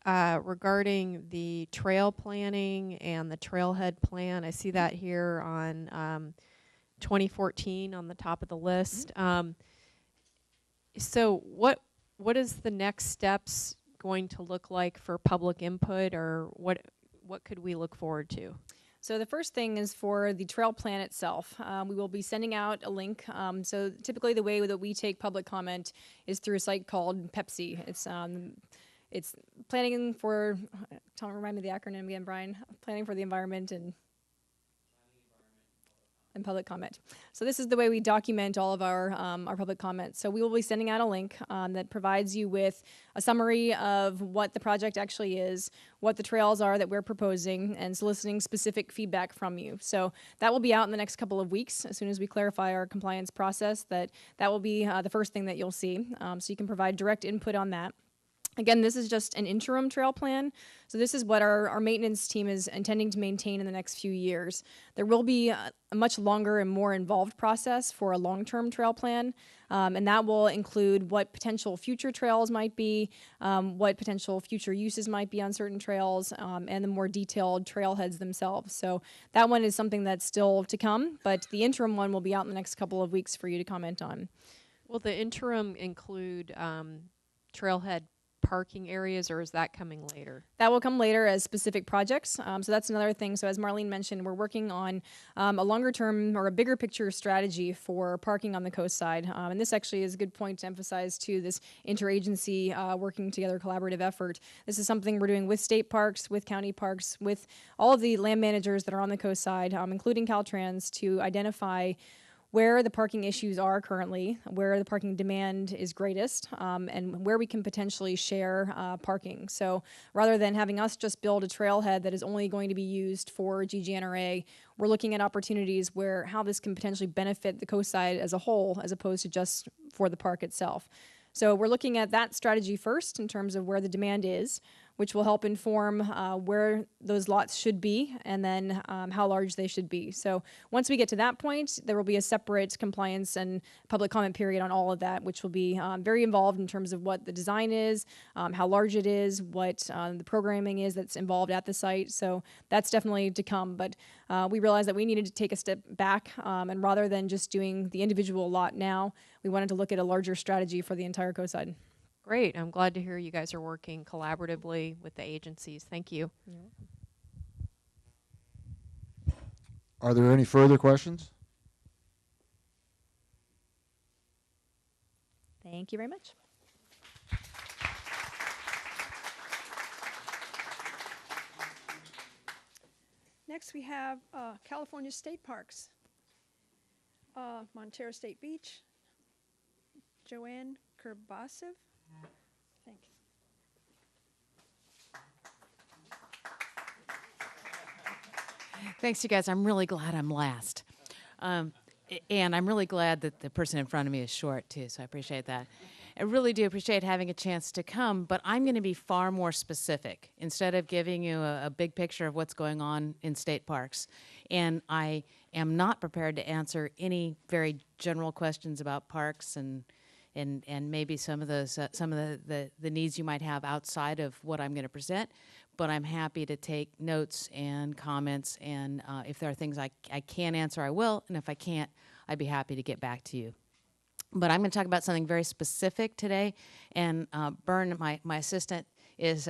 regarding the trail planning and the trailhead plan. I see that here on 2014 on the top of the list. So what is the next steps going to look like for public input, or what could we look forward to? So the first thing is for the trail plan itself. We will be sending out a link. So typically the way that we take public comment is through a site called Pepsi. It's planning for, remind me the acronym again, Brian. Planning for the environment and public comment. So this is the way we document all of our public comments. So we will be sending out a link that provides you with a summary of what the project actually is, what the trails are that we're proposing, and soliciting specific feedback from you. So that will be out in the next couple of weeks. As soon as we clarify our compliance process, that will be the first thing that you'll see. So you can provide direct input on that. Again, this is just an interim trail plan. So this is what our maintenance team is intending to maintain in the next few years. There will be a much longer and more involved process for a long-term trail plan, and that will include what potential future trails might be, what potential future uses might be on certain trails, and the more detailed trailheads themselves. So that one is something that's still to come, but the interim one will be out in the next couple of weeks for you to comment on. Will the interim include trailhead parking areas, or is that coming later? That will come later as specific projects. So that's another thing. So as Marlene mentioned, we're working on a longer term or a bigger picture strategy for parking on the coast side. And this actually is a good point to emphasize too, this interagency working together collaborative effort. This is something we're doing with state parks, with county parks, with all of the land managers that are on the coast side, including Caltrans, to identify where the parking issues are currently, where the parking demand is greatest, and where we can potentially share parking. So rather than having us just build a trailhead that is only going to be used for GGNRA, we're looking at opportunities where how this can potentially benefit the coast side as a whole, as opposed to just for the park itself. So we're looking at that strategy first in terms of where the demand is, which will help inform where those lots should be, and then how large they should be. So once we get to that point, there will be a separate compliance and public comment period on all of that, which will be very involved in terms of what the design is, how large it is, what the programming is that's involved at the site. So that's definitely to come. But we realized that we needed to take a step back, and rather than just doing the individual lot now, we wanted to look at a larger strategy for the entire coast side. Great. I'm glad to hear you guys are working collaboratively with the agencies. Thank you. Are there any further questions? Thank you very much. Next, we have California State Parks. Montero State Beach, Joanne Kurbasev. Thank you. Thanks, you guys. I'm really glad I'm last. And I'm really glad that the person in front of me is short, too, so I appreciate that. I really do appreciate having a chance to come, but I'm going to be far more specific instead of giving you a big picture of what's going on in state parks. And I am not prepared to answer any very general questions about parks and maybe some of those the needs you might have outside of what I'm going to present. But I'm happy to take notes and comments, and if there are things I can answer, I will, and if I can't, I'd be happy to get back to you. But I'm going to talk about something very specific today, and Bern, my assistant, is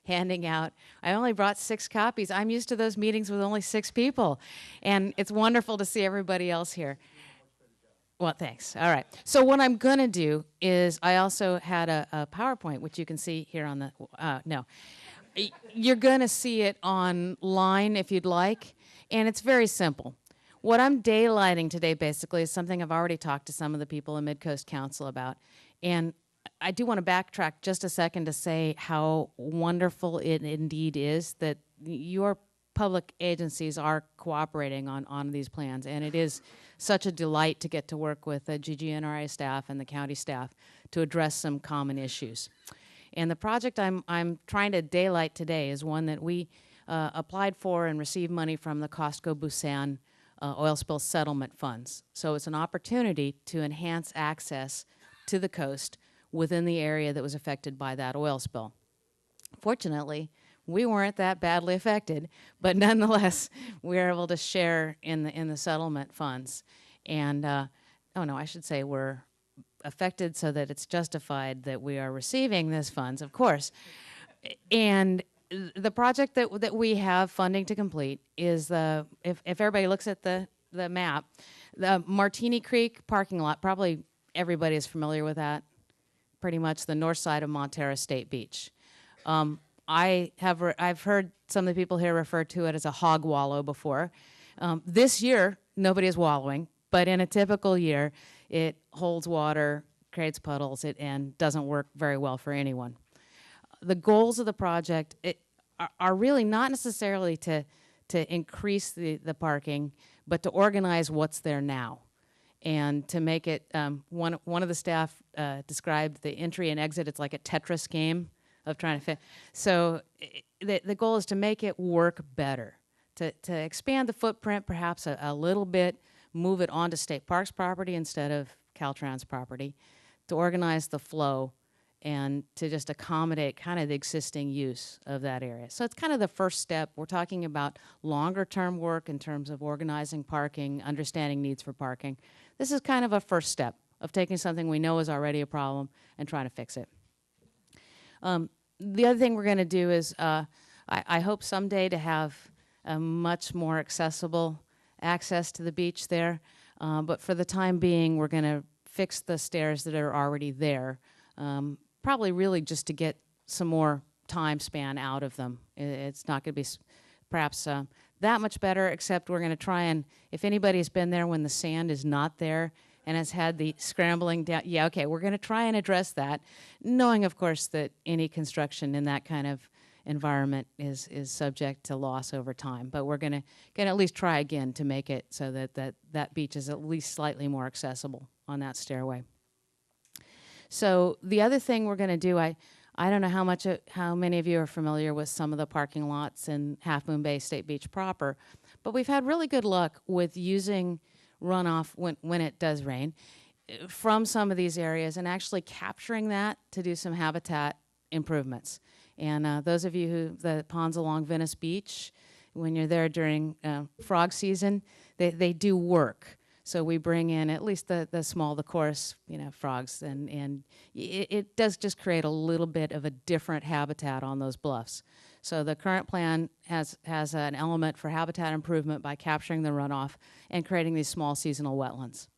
handing out. I only brought 6 copies. I'm used to those meetings with only 6 people, and it's wonderful to see everybody else here. Well, thanks. All right. So what I'm going to do is I also had a PowerPoint, which you can see here on the, no. You're going to see it online if you'd like, and it's very simple. What I'm daylighting today basically is something I've already talked to some of the people in Midcoast Council about, and I do want to backtrack just a second to say how wonderful it indeed is that your public agencies are cooperating on these plans, and it is such a delight to get to work with the GGNRA staff and the county staff to address some common issues. And the project I'm trying to daylight today is one that we applied for and received money from the Costco Busan oil spill settlement funds. So it's an opportunity to enhance access to the coast within the area that was affected by that oil spill. Fortunately, we weren't that badly affected, but nonetheless, we were able to share in the settlement funds. And, oh no, I should say we're affected so that it's justified that we are receiving these funds, of course. And the project that we have funding to complete is the, if everybody looks at the map, the Martini Creek parking lot, probably everybody is familiar with that, pretty much the north side of Montara State Beach. I've heard some of the people here refer to it as a hog wallow before. This year, nobody is wallowing, but in a typical year, it holds water, creates puddles, and doesn't work very well for anyone. The goals of the project are really not necessarily to increase the parking, but to organize what's there now, and to make it. One of the staff described the entry and exit. It's like a Tetris game of trying to fit. So the goal is to make it work better, to expand the footprint perhaps a little bit, move it onto State Parks property instead of Caltrans property, to organize the flow, and to just accommodate kind of the existing use of that area. So it's kind of the first step. We're talking about longer term work in terms of organizing parking, understanding needs for parking. This is kind of a first step of taking something we know is already a problem and trying to fix it. The other thing we're going to do is I hope someday to have a much more accessible access to the beach there. But for the time being, we're going to fix the stairs that are already there. Probably really just to get some more time span out of them. It's not going to be perhaps that much better, except we're going to try and, if anybody's been there when the sand is not there and has had the scrambling down, yeah, okay, we're going to try and address that, knowing, of course, that any construction in that kind of environment is subject to loss over time. But we're going to at least try again to make it so that beach is at least slightly more accessible on that stairway. So the other thing we're going to do, I don't know how many of you are familiar with some of the parking lots in Half Moon Bay State Beach proper, but we've had really good luck with using runoff when it does rain from some of these areas and actually capturing that to do some habitat improvements. And those of you the ponds along Venice Beach, when you're there during frog season, they do work. So we bring in at least the chorus, frogs, and it does just create a little bit of a different habitat on those bluffs. So the current plan has an element for habitat improvement by capturing the runoff and creating these small seasonal wetlands.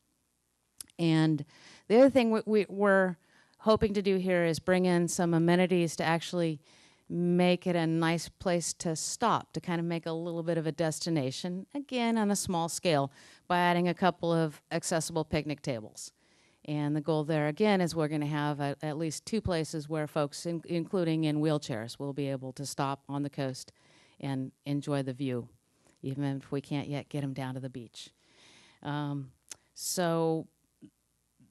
And the other thing we're hoping to do here is bring in some amenities to actually make it a nice place to stop, to kind of make a little bit of a destination, again, on a small scale, by adding a couple of accessible picnic tables. And the goal there, again, is we're going to have at least 2 places where folks, including in wheelchairs, will be able to stop on the coast and enjoy the view, even if we can't yet get them down to the beach. So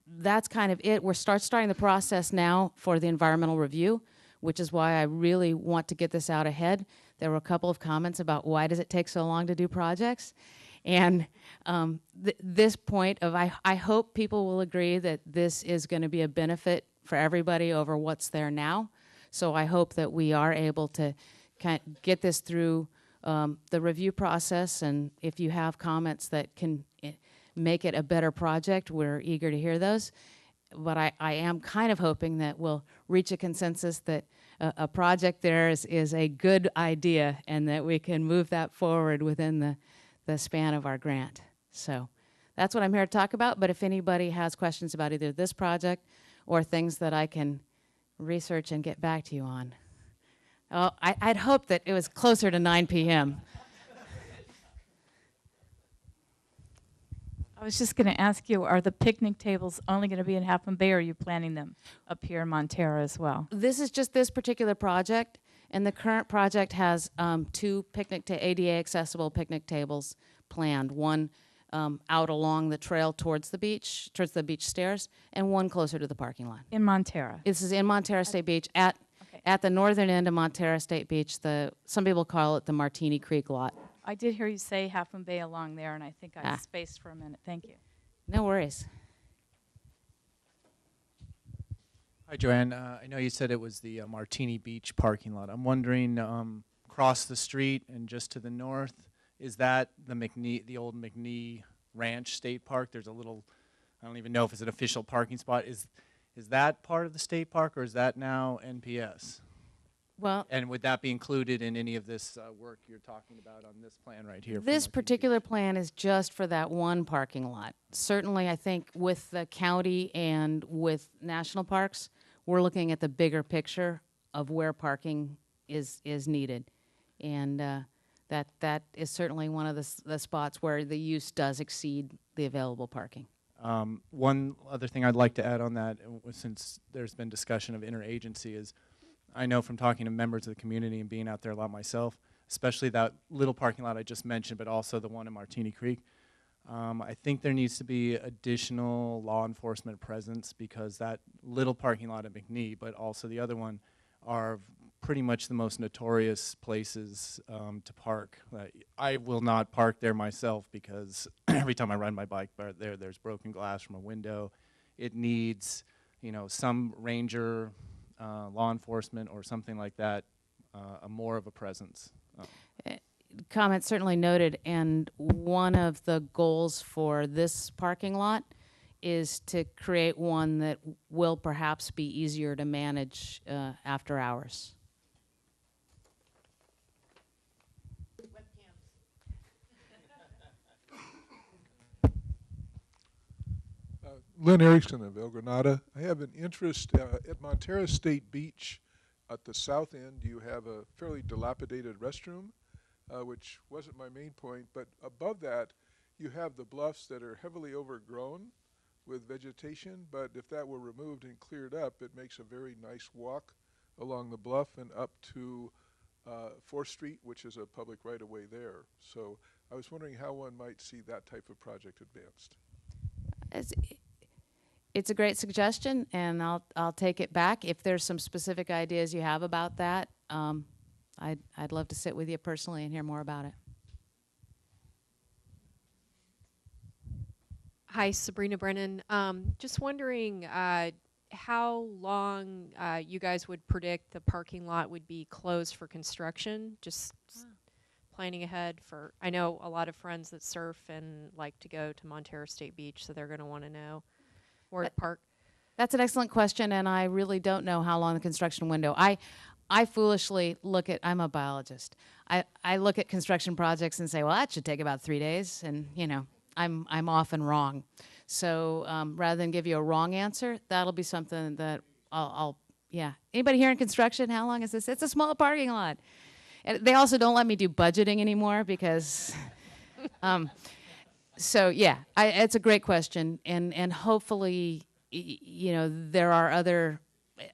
that's kind of it. We're starting the process now for the environmental review, which is why I really want to get this out ahead. There were a couple of comments about why does it take so long to do projects. And this point of I hope people will agree that this is going to be a benefit for everybody over what's there now. So I hope that we are able to kind of get this through the review process. And if you have comments that can make it a better project, we're eager to hear those. But I am kind of hoping that we'll reach a consensus that a project there is a good idea and that we can move that forward within the span of our grant. So that's what I'm here to talk about. But if anybody has questions about either this project or things that I can research and get back to you on. Oh, I'd hope that it was closer to 9 p.m. I was just going to ask you, are the picnic tables only going to be in Half Moon Bay, or are you planning them up here in Montara as well? This is just this particular project, and the current project has 2 ADA accessible picnic tables planned, one out along the trail towards the beach stairs, and one closer to the parking lot. In Montara? This is in Montara State Beach at, At the northern end of Montera State Beach, some people call it the Martini Creek lot. I did hear you say Half Moon Bay along there, and I think I Ah. spaced for a minute. Thank you. No worries. Hi, Joanne. I know you said it was the Martini Beach parking lot. I'm wondering, across the street and just to the north, is that the old McNee Ranch State Park? There's a little, I don't even know if it's an official parking spot. Is that part of the state park, or is that now NPS? Well, and would that be included in any of this work you're talking about on this plan right here? This particular plan is just for that one parking lot. Certainly, I think with the county and with national parks, we're looking at the bigger picture of where parking is needed. And that is certainly one of the spots where the use does exceed the available parking. One other thing I'd like to add on that, since there's been discussion of interagency, is I know from talking to members of the community and being out there a lot myself, especially that little parking lot I just mentioned, but also the one in Martini Creek, I think there needs to be additional law enforcement presence, because that little parking lot at McNee, but also the other one, are pretty much the most notorious places to park. I will not park there myself, because every time I ride my bike there's broken glass from a window. It needs, some ranger, law enforcement or something like that, more of a presence. Comment certainly noted, and one of the goals for this parking lot is to create one that will perhaps be easier to manage after hours. Lynn Erickson of El Granada. I have an interest at Montera State Beach. At the south end, you have a fairly dilapidated restroom, which wasn't my main point, but above that, you have the bluffs that are heavily overgrown with vegetation, but if that were removed and cleared up, it makes a very nice walk along the bluff and up to 4th Street, which is a public right-of-way there. So I was wondering how one might see that type of project advanced. It's a great suggestion, and I'll take it back. If there's some specific ideas you have about that, I'd love to sit with you personally and hear more about it. Hi, Sabrina Brennan. Just wondering how long you guys would predict the parking lot would be closed for construction? Just planning ahead for, I know a lot of friends that surf and like to go to Montera State Beach, so they're going to want to know where to park. That's an excellent question, and I really don't know how long the construction window. I foolishly look at, I'm a biologist. I look at construction projects and say, well, that should take about 3 days, and I'm often wrong. So rather than give you a wrong answer, that'll be something that yeah. Anybody here in construction, how long is this? It's a small parking lot. And they also don't let me do budgeting anymore because, so yeah, it's a great question. And hopefully, there are other,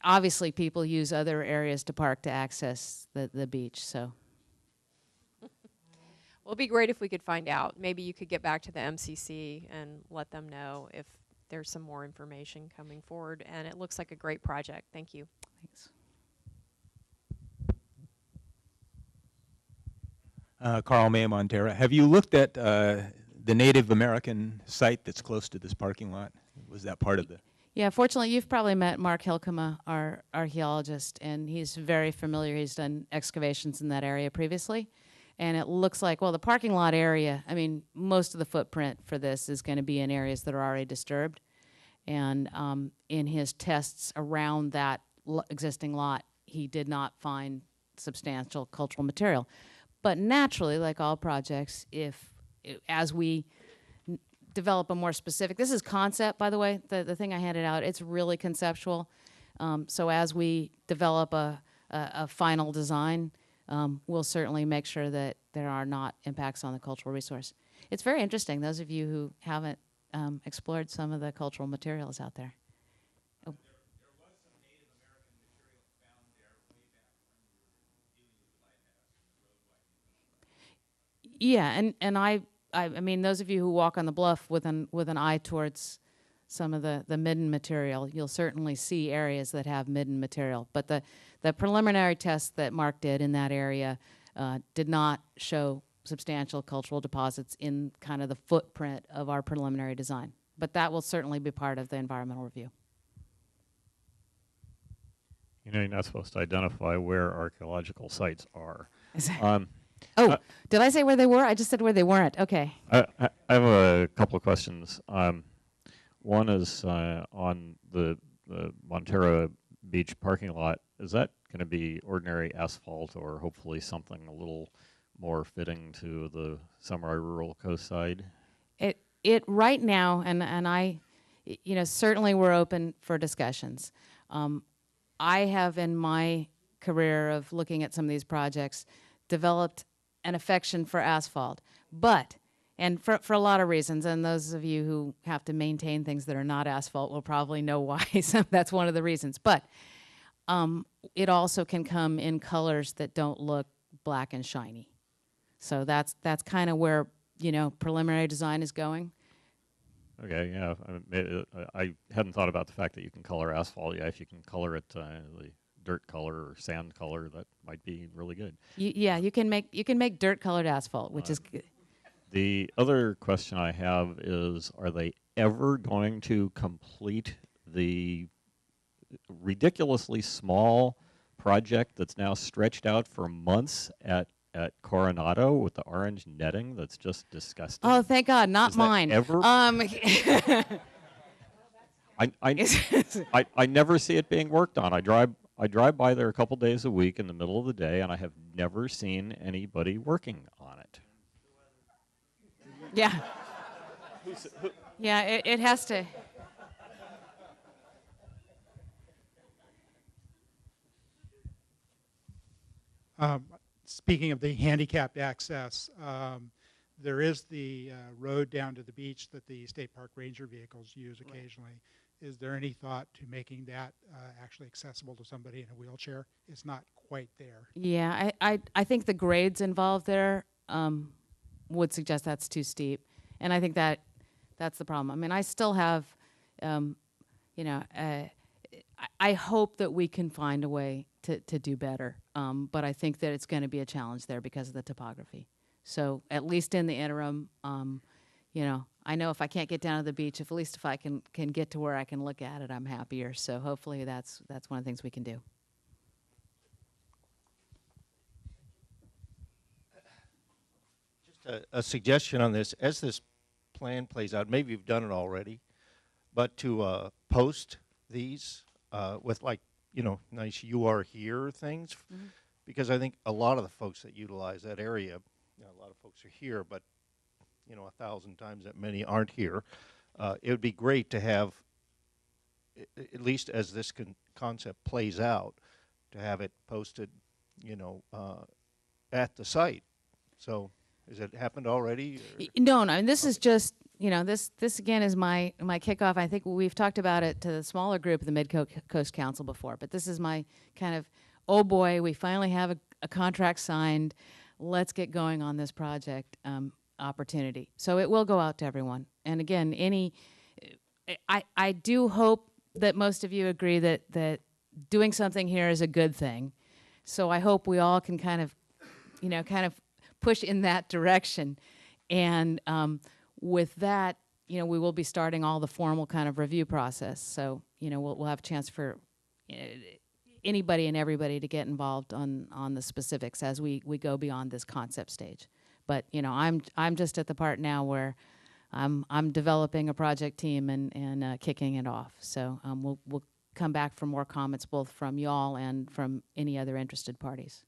obviously people use other areas to park to access the beach, so. Well, it'd be great if we could find out. Maybe you could get back to the MCC and let them know if there's some more information coming forward. And it looks like a great project. Thank you. Thanks. Carl May, Montera. Have you looked at the Native American site that's close to this parking lot? Was that part of the? Yeah, fortunately, you've probably met Mark Hilkema, our archaeologist, and he's very familiar. He's done excavations in that area previously. And it looks like, well, the parking lot area, I mean, most of the footprint for this is going to be in areas that are already disturbed. And in his tests around that existing lot, he did not find substantial cultural material. But naturally, like all projects, as we develop a more specific, this is concept, by the way, the thing I handed out, it's really conceptual. So as we develop a final design, we'll certainly make sure that there are not impacts on the cultural resource. It's very interesting, those of you who haven't explored some of the cultural materials out there. Oh. There was some Native American material found there way back when we were dealing with the bypass and the road widening. Yeah, and I mean, those of you who walk on the bluff with an eye towards some of the midden material. You'll certainly see areas that have midden material. But the preliminary tests that Mark did in that area did not show substantial cultural deposits in kind of the footprint of our preliminary design. But that will certainly be part of the environmental review. You know, you're not supposed to identify where archaeological sites are. Did I say where they were? I just said where they weren't. Okay. I have a couple of questions. One is on the Montera Beach parking lot. Is that going to be ordinary asphalt or hopefully something a little more fitting to the semi-rural coast side? It right now, and I, you know, certainly we're open for discussions. I have in my career of looking at some of these projects developed an affection for asphalt, and for a lot of reasons, and those of you who have to maintain things that are not asphalt will probably know why. So that's one of the reasons. But it also can come in colors that don't look black and shiny. So that's kind of where, you know, preliminary design is going. Okay, yeah. I hadn't thought about the fact that you can color asphalt. Yeah, if you can color it the dirt color or sand color, that might be really good. Yeah, you can make dirt colored asphalt, which is good. The other question I have is, are they ever going to complete the ridiculously small project that's now stretched out for months at Coronado with the orange netting that's just disgusting? Oh, thank God, not mine. Ever? I never see it being worked on. I drive by there a couple days a week in the middle of the day, and I have never seen anybody working on it. Yeah. Yeah, it has to. Speaking of the handicapped access, there is the road down to the beach that the state park ranger vehicles use occasionally. Is there any thought to making that actually accessible to somebody in a wheelchair? It's not quite there. Yeah, I think the grades involved there would suggest that's too steep, and I think that's the problem. I mean, I still have, you know, I hope that we can find a way to do better, but I think that it's going to be a challenge there because of the topography. So at least in the interim, you know, I know if I can't get down to the beach, at least if I can get to where I can look at it, I'm happier. So hopefully that's one of the things we can do. Just a suggestion on this, as this plan plays out, maybe you've done it already, but to post these with, like, you know, nice "you are here" things, because I think a lot of the folks that utilize that area, you know, a lot of folks are here, but, you know, 1,000 times that many aren't here. It would be great to have, at least as this concept plays out, to have it posted, you know, at the site. So has it happened already? No, and this is just, you know, this again is my kickoff. I think we've talked about it to the smaller group of the Midcoast Council before, but this is my kind of, oh boy, we finally have a contract signed. Let's get going on this project opportunity. So it will go out to everyone. And again, I do hope that most of you agree that doing something here is a good thing. So I hope we all can kind of push in that direction. And with that, you know, we will be starting all the formal kind of review process. So, you know, we'll have a chance for anybody and everybody to get involved on the specifics as we go beyond this concept stage. But, you know, I'm just at the part now where I'm developing a project team and kicking it off. So we'll come back for more comments both from y'all and from any other interested parties.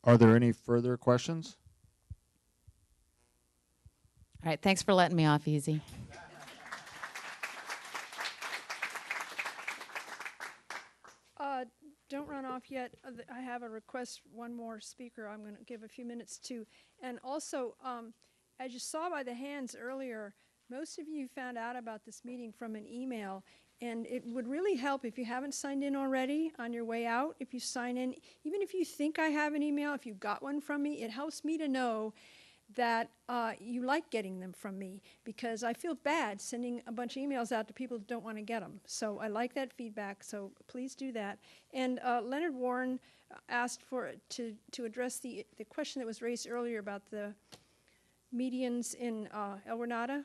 Are there any further questions? All right, thanks for letting me off easy. Don't run off yet. I have a request, one more speaker I'm going to give a few minutes to. And also, as you saw by the hands earlier, most of you found out about this meeting from an email. And it would really help if you haven't signed in already on your way out. If you sign in, even if you think I have an email, if you got one from me, it helps me to know that you like getting them from me, because I feel bad sending a bunch of emails out to people who don't want to get them. So I like that feedback, so please do that. And Leonard Warren asked to address the question that was raised earlier about the medians in El Renata.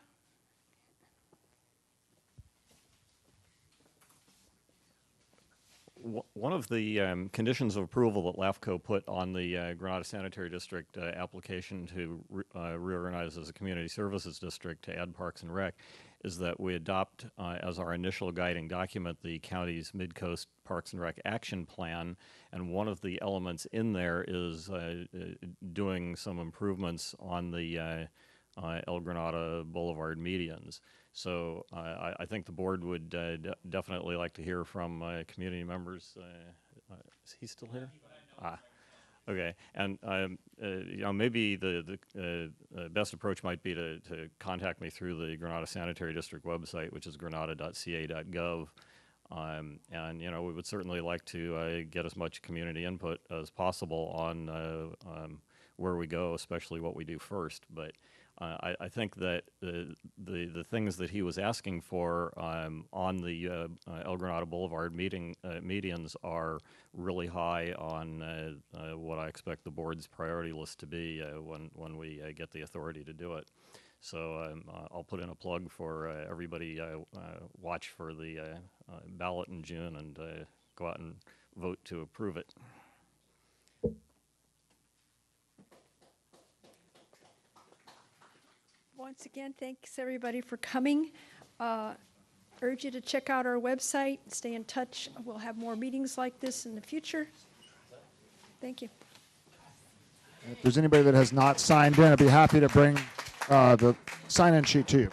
One of the conditions of approval that LAFCO put on the Granada Sanitary District application to reorganize as a community services district to add Parks and Rec is that we adopt as our initial guiding document the county's Midcoast Parks and Rec Action Plan, and one of the elements in there is doing some improvements on the El Granada Boulevard medians. So I think the board would definitely like to hear from community members. Is he still here? Okay. And maybe the best approach might be to contact me through the Granada Sanitary District website, which is granada.ca.gov. And we would certainly like to get as much community input as possible on where we go, especially what we do first. But I think that the things that he was asking for on the El Granada Boulevard medians are really high on what I expect the board's priority list to be when we get the authority to do it. So I'll put in a plug for everybody watch for the ballot in June and go out and vote to approve it. Once again, thanks everybody for coming. Urge you to check out our website, stay in touch. We'll have more meetings like this in the future. Thank you. If there's anybody that has not signed in, I'd be happy to bring the sign-in sheet to you.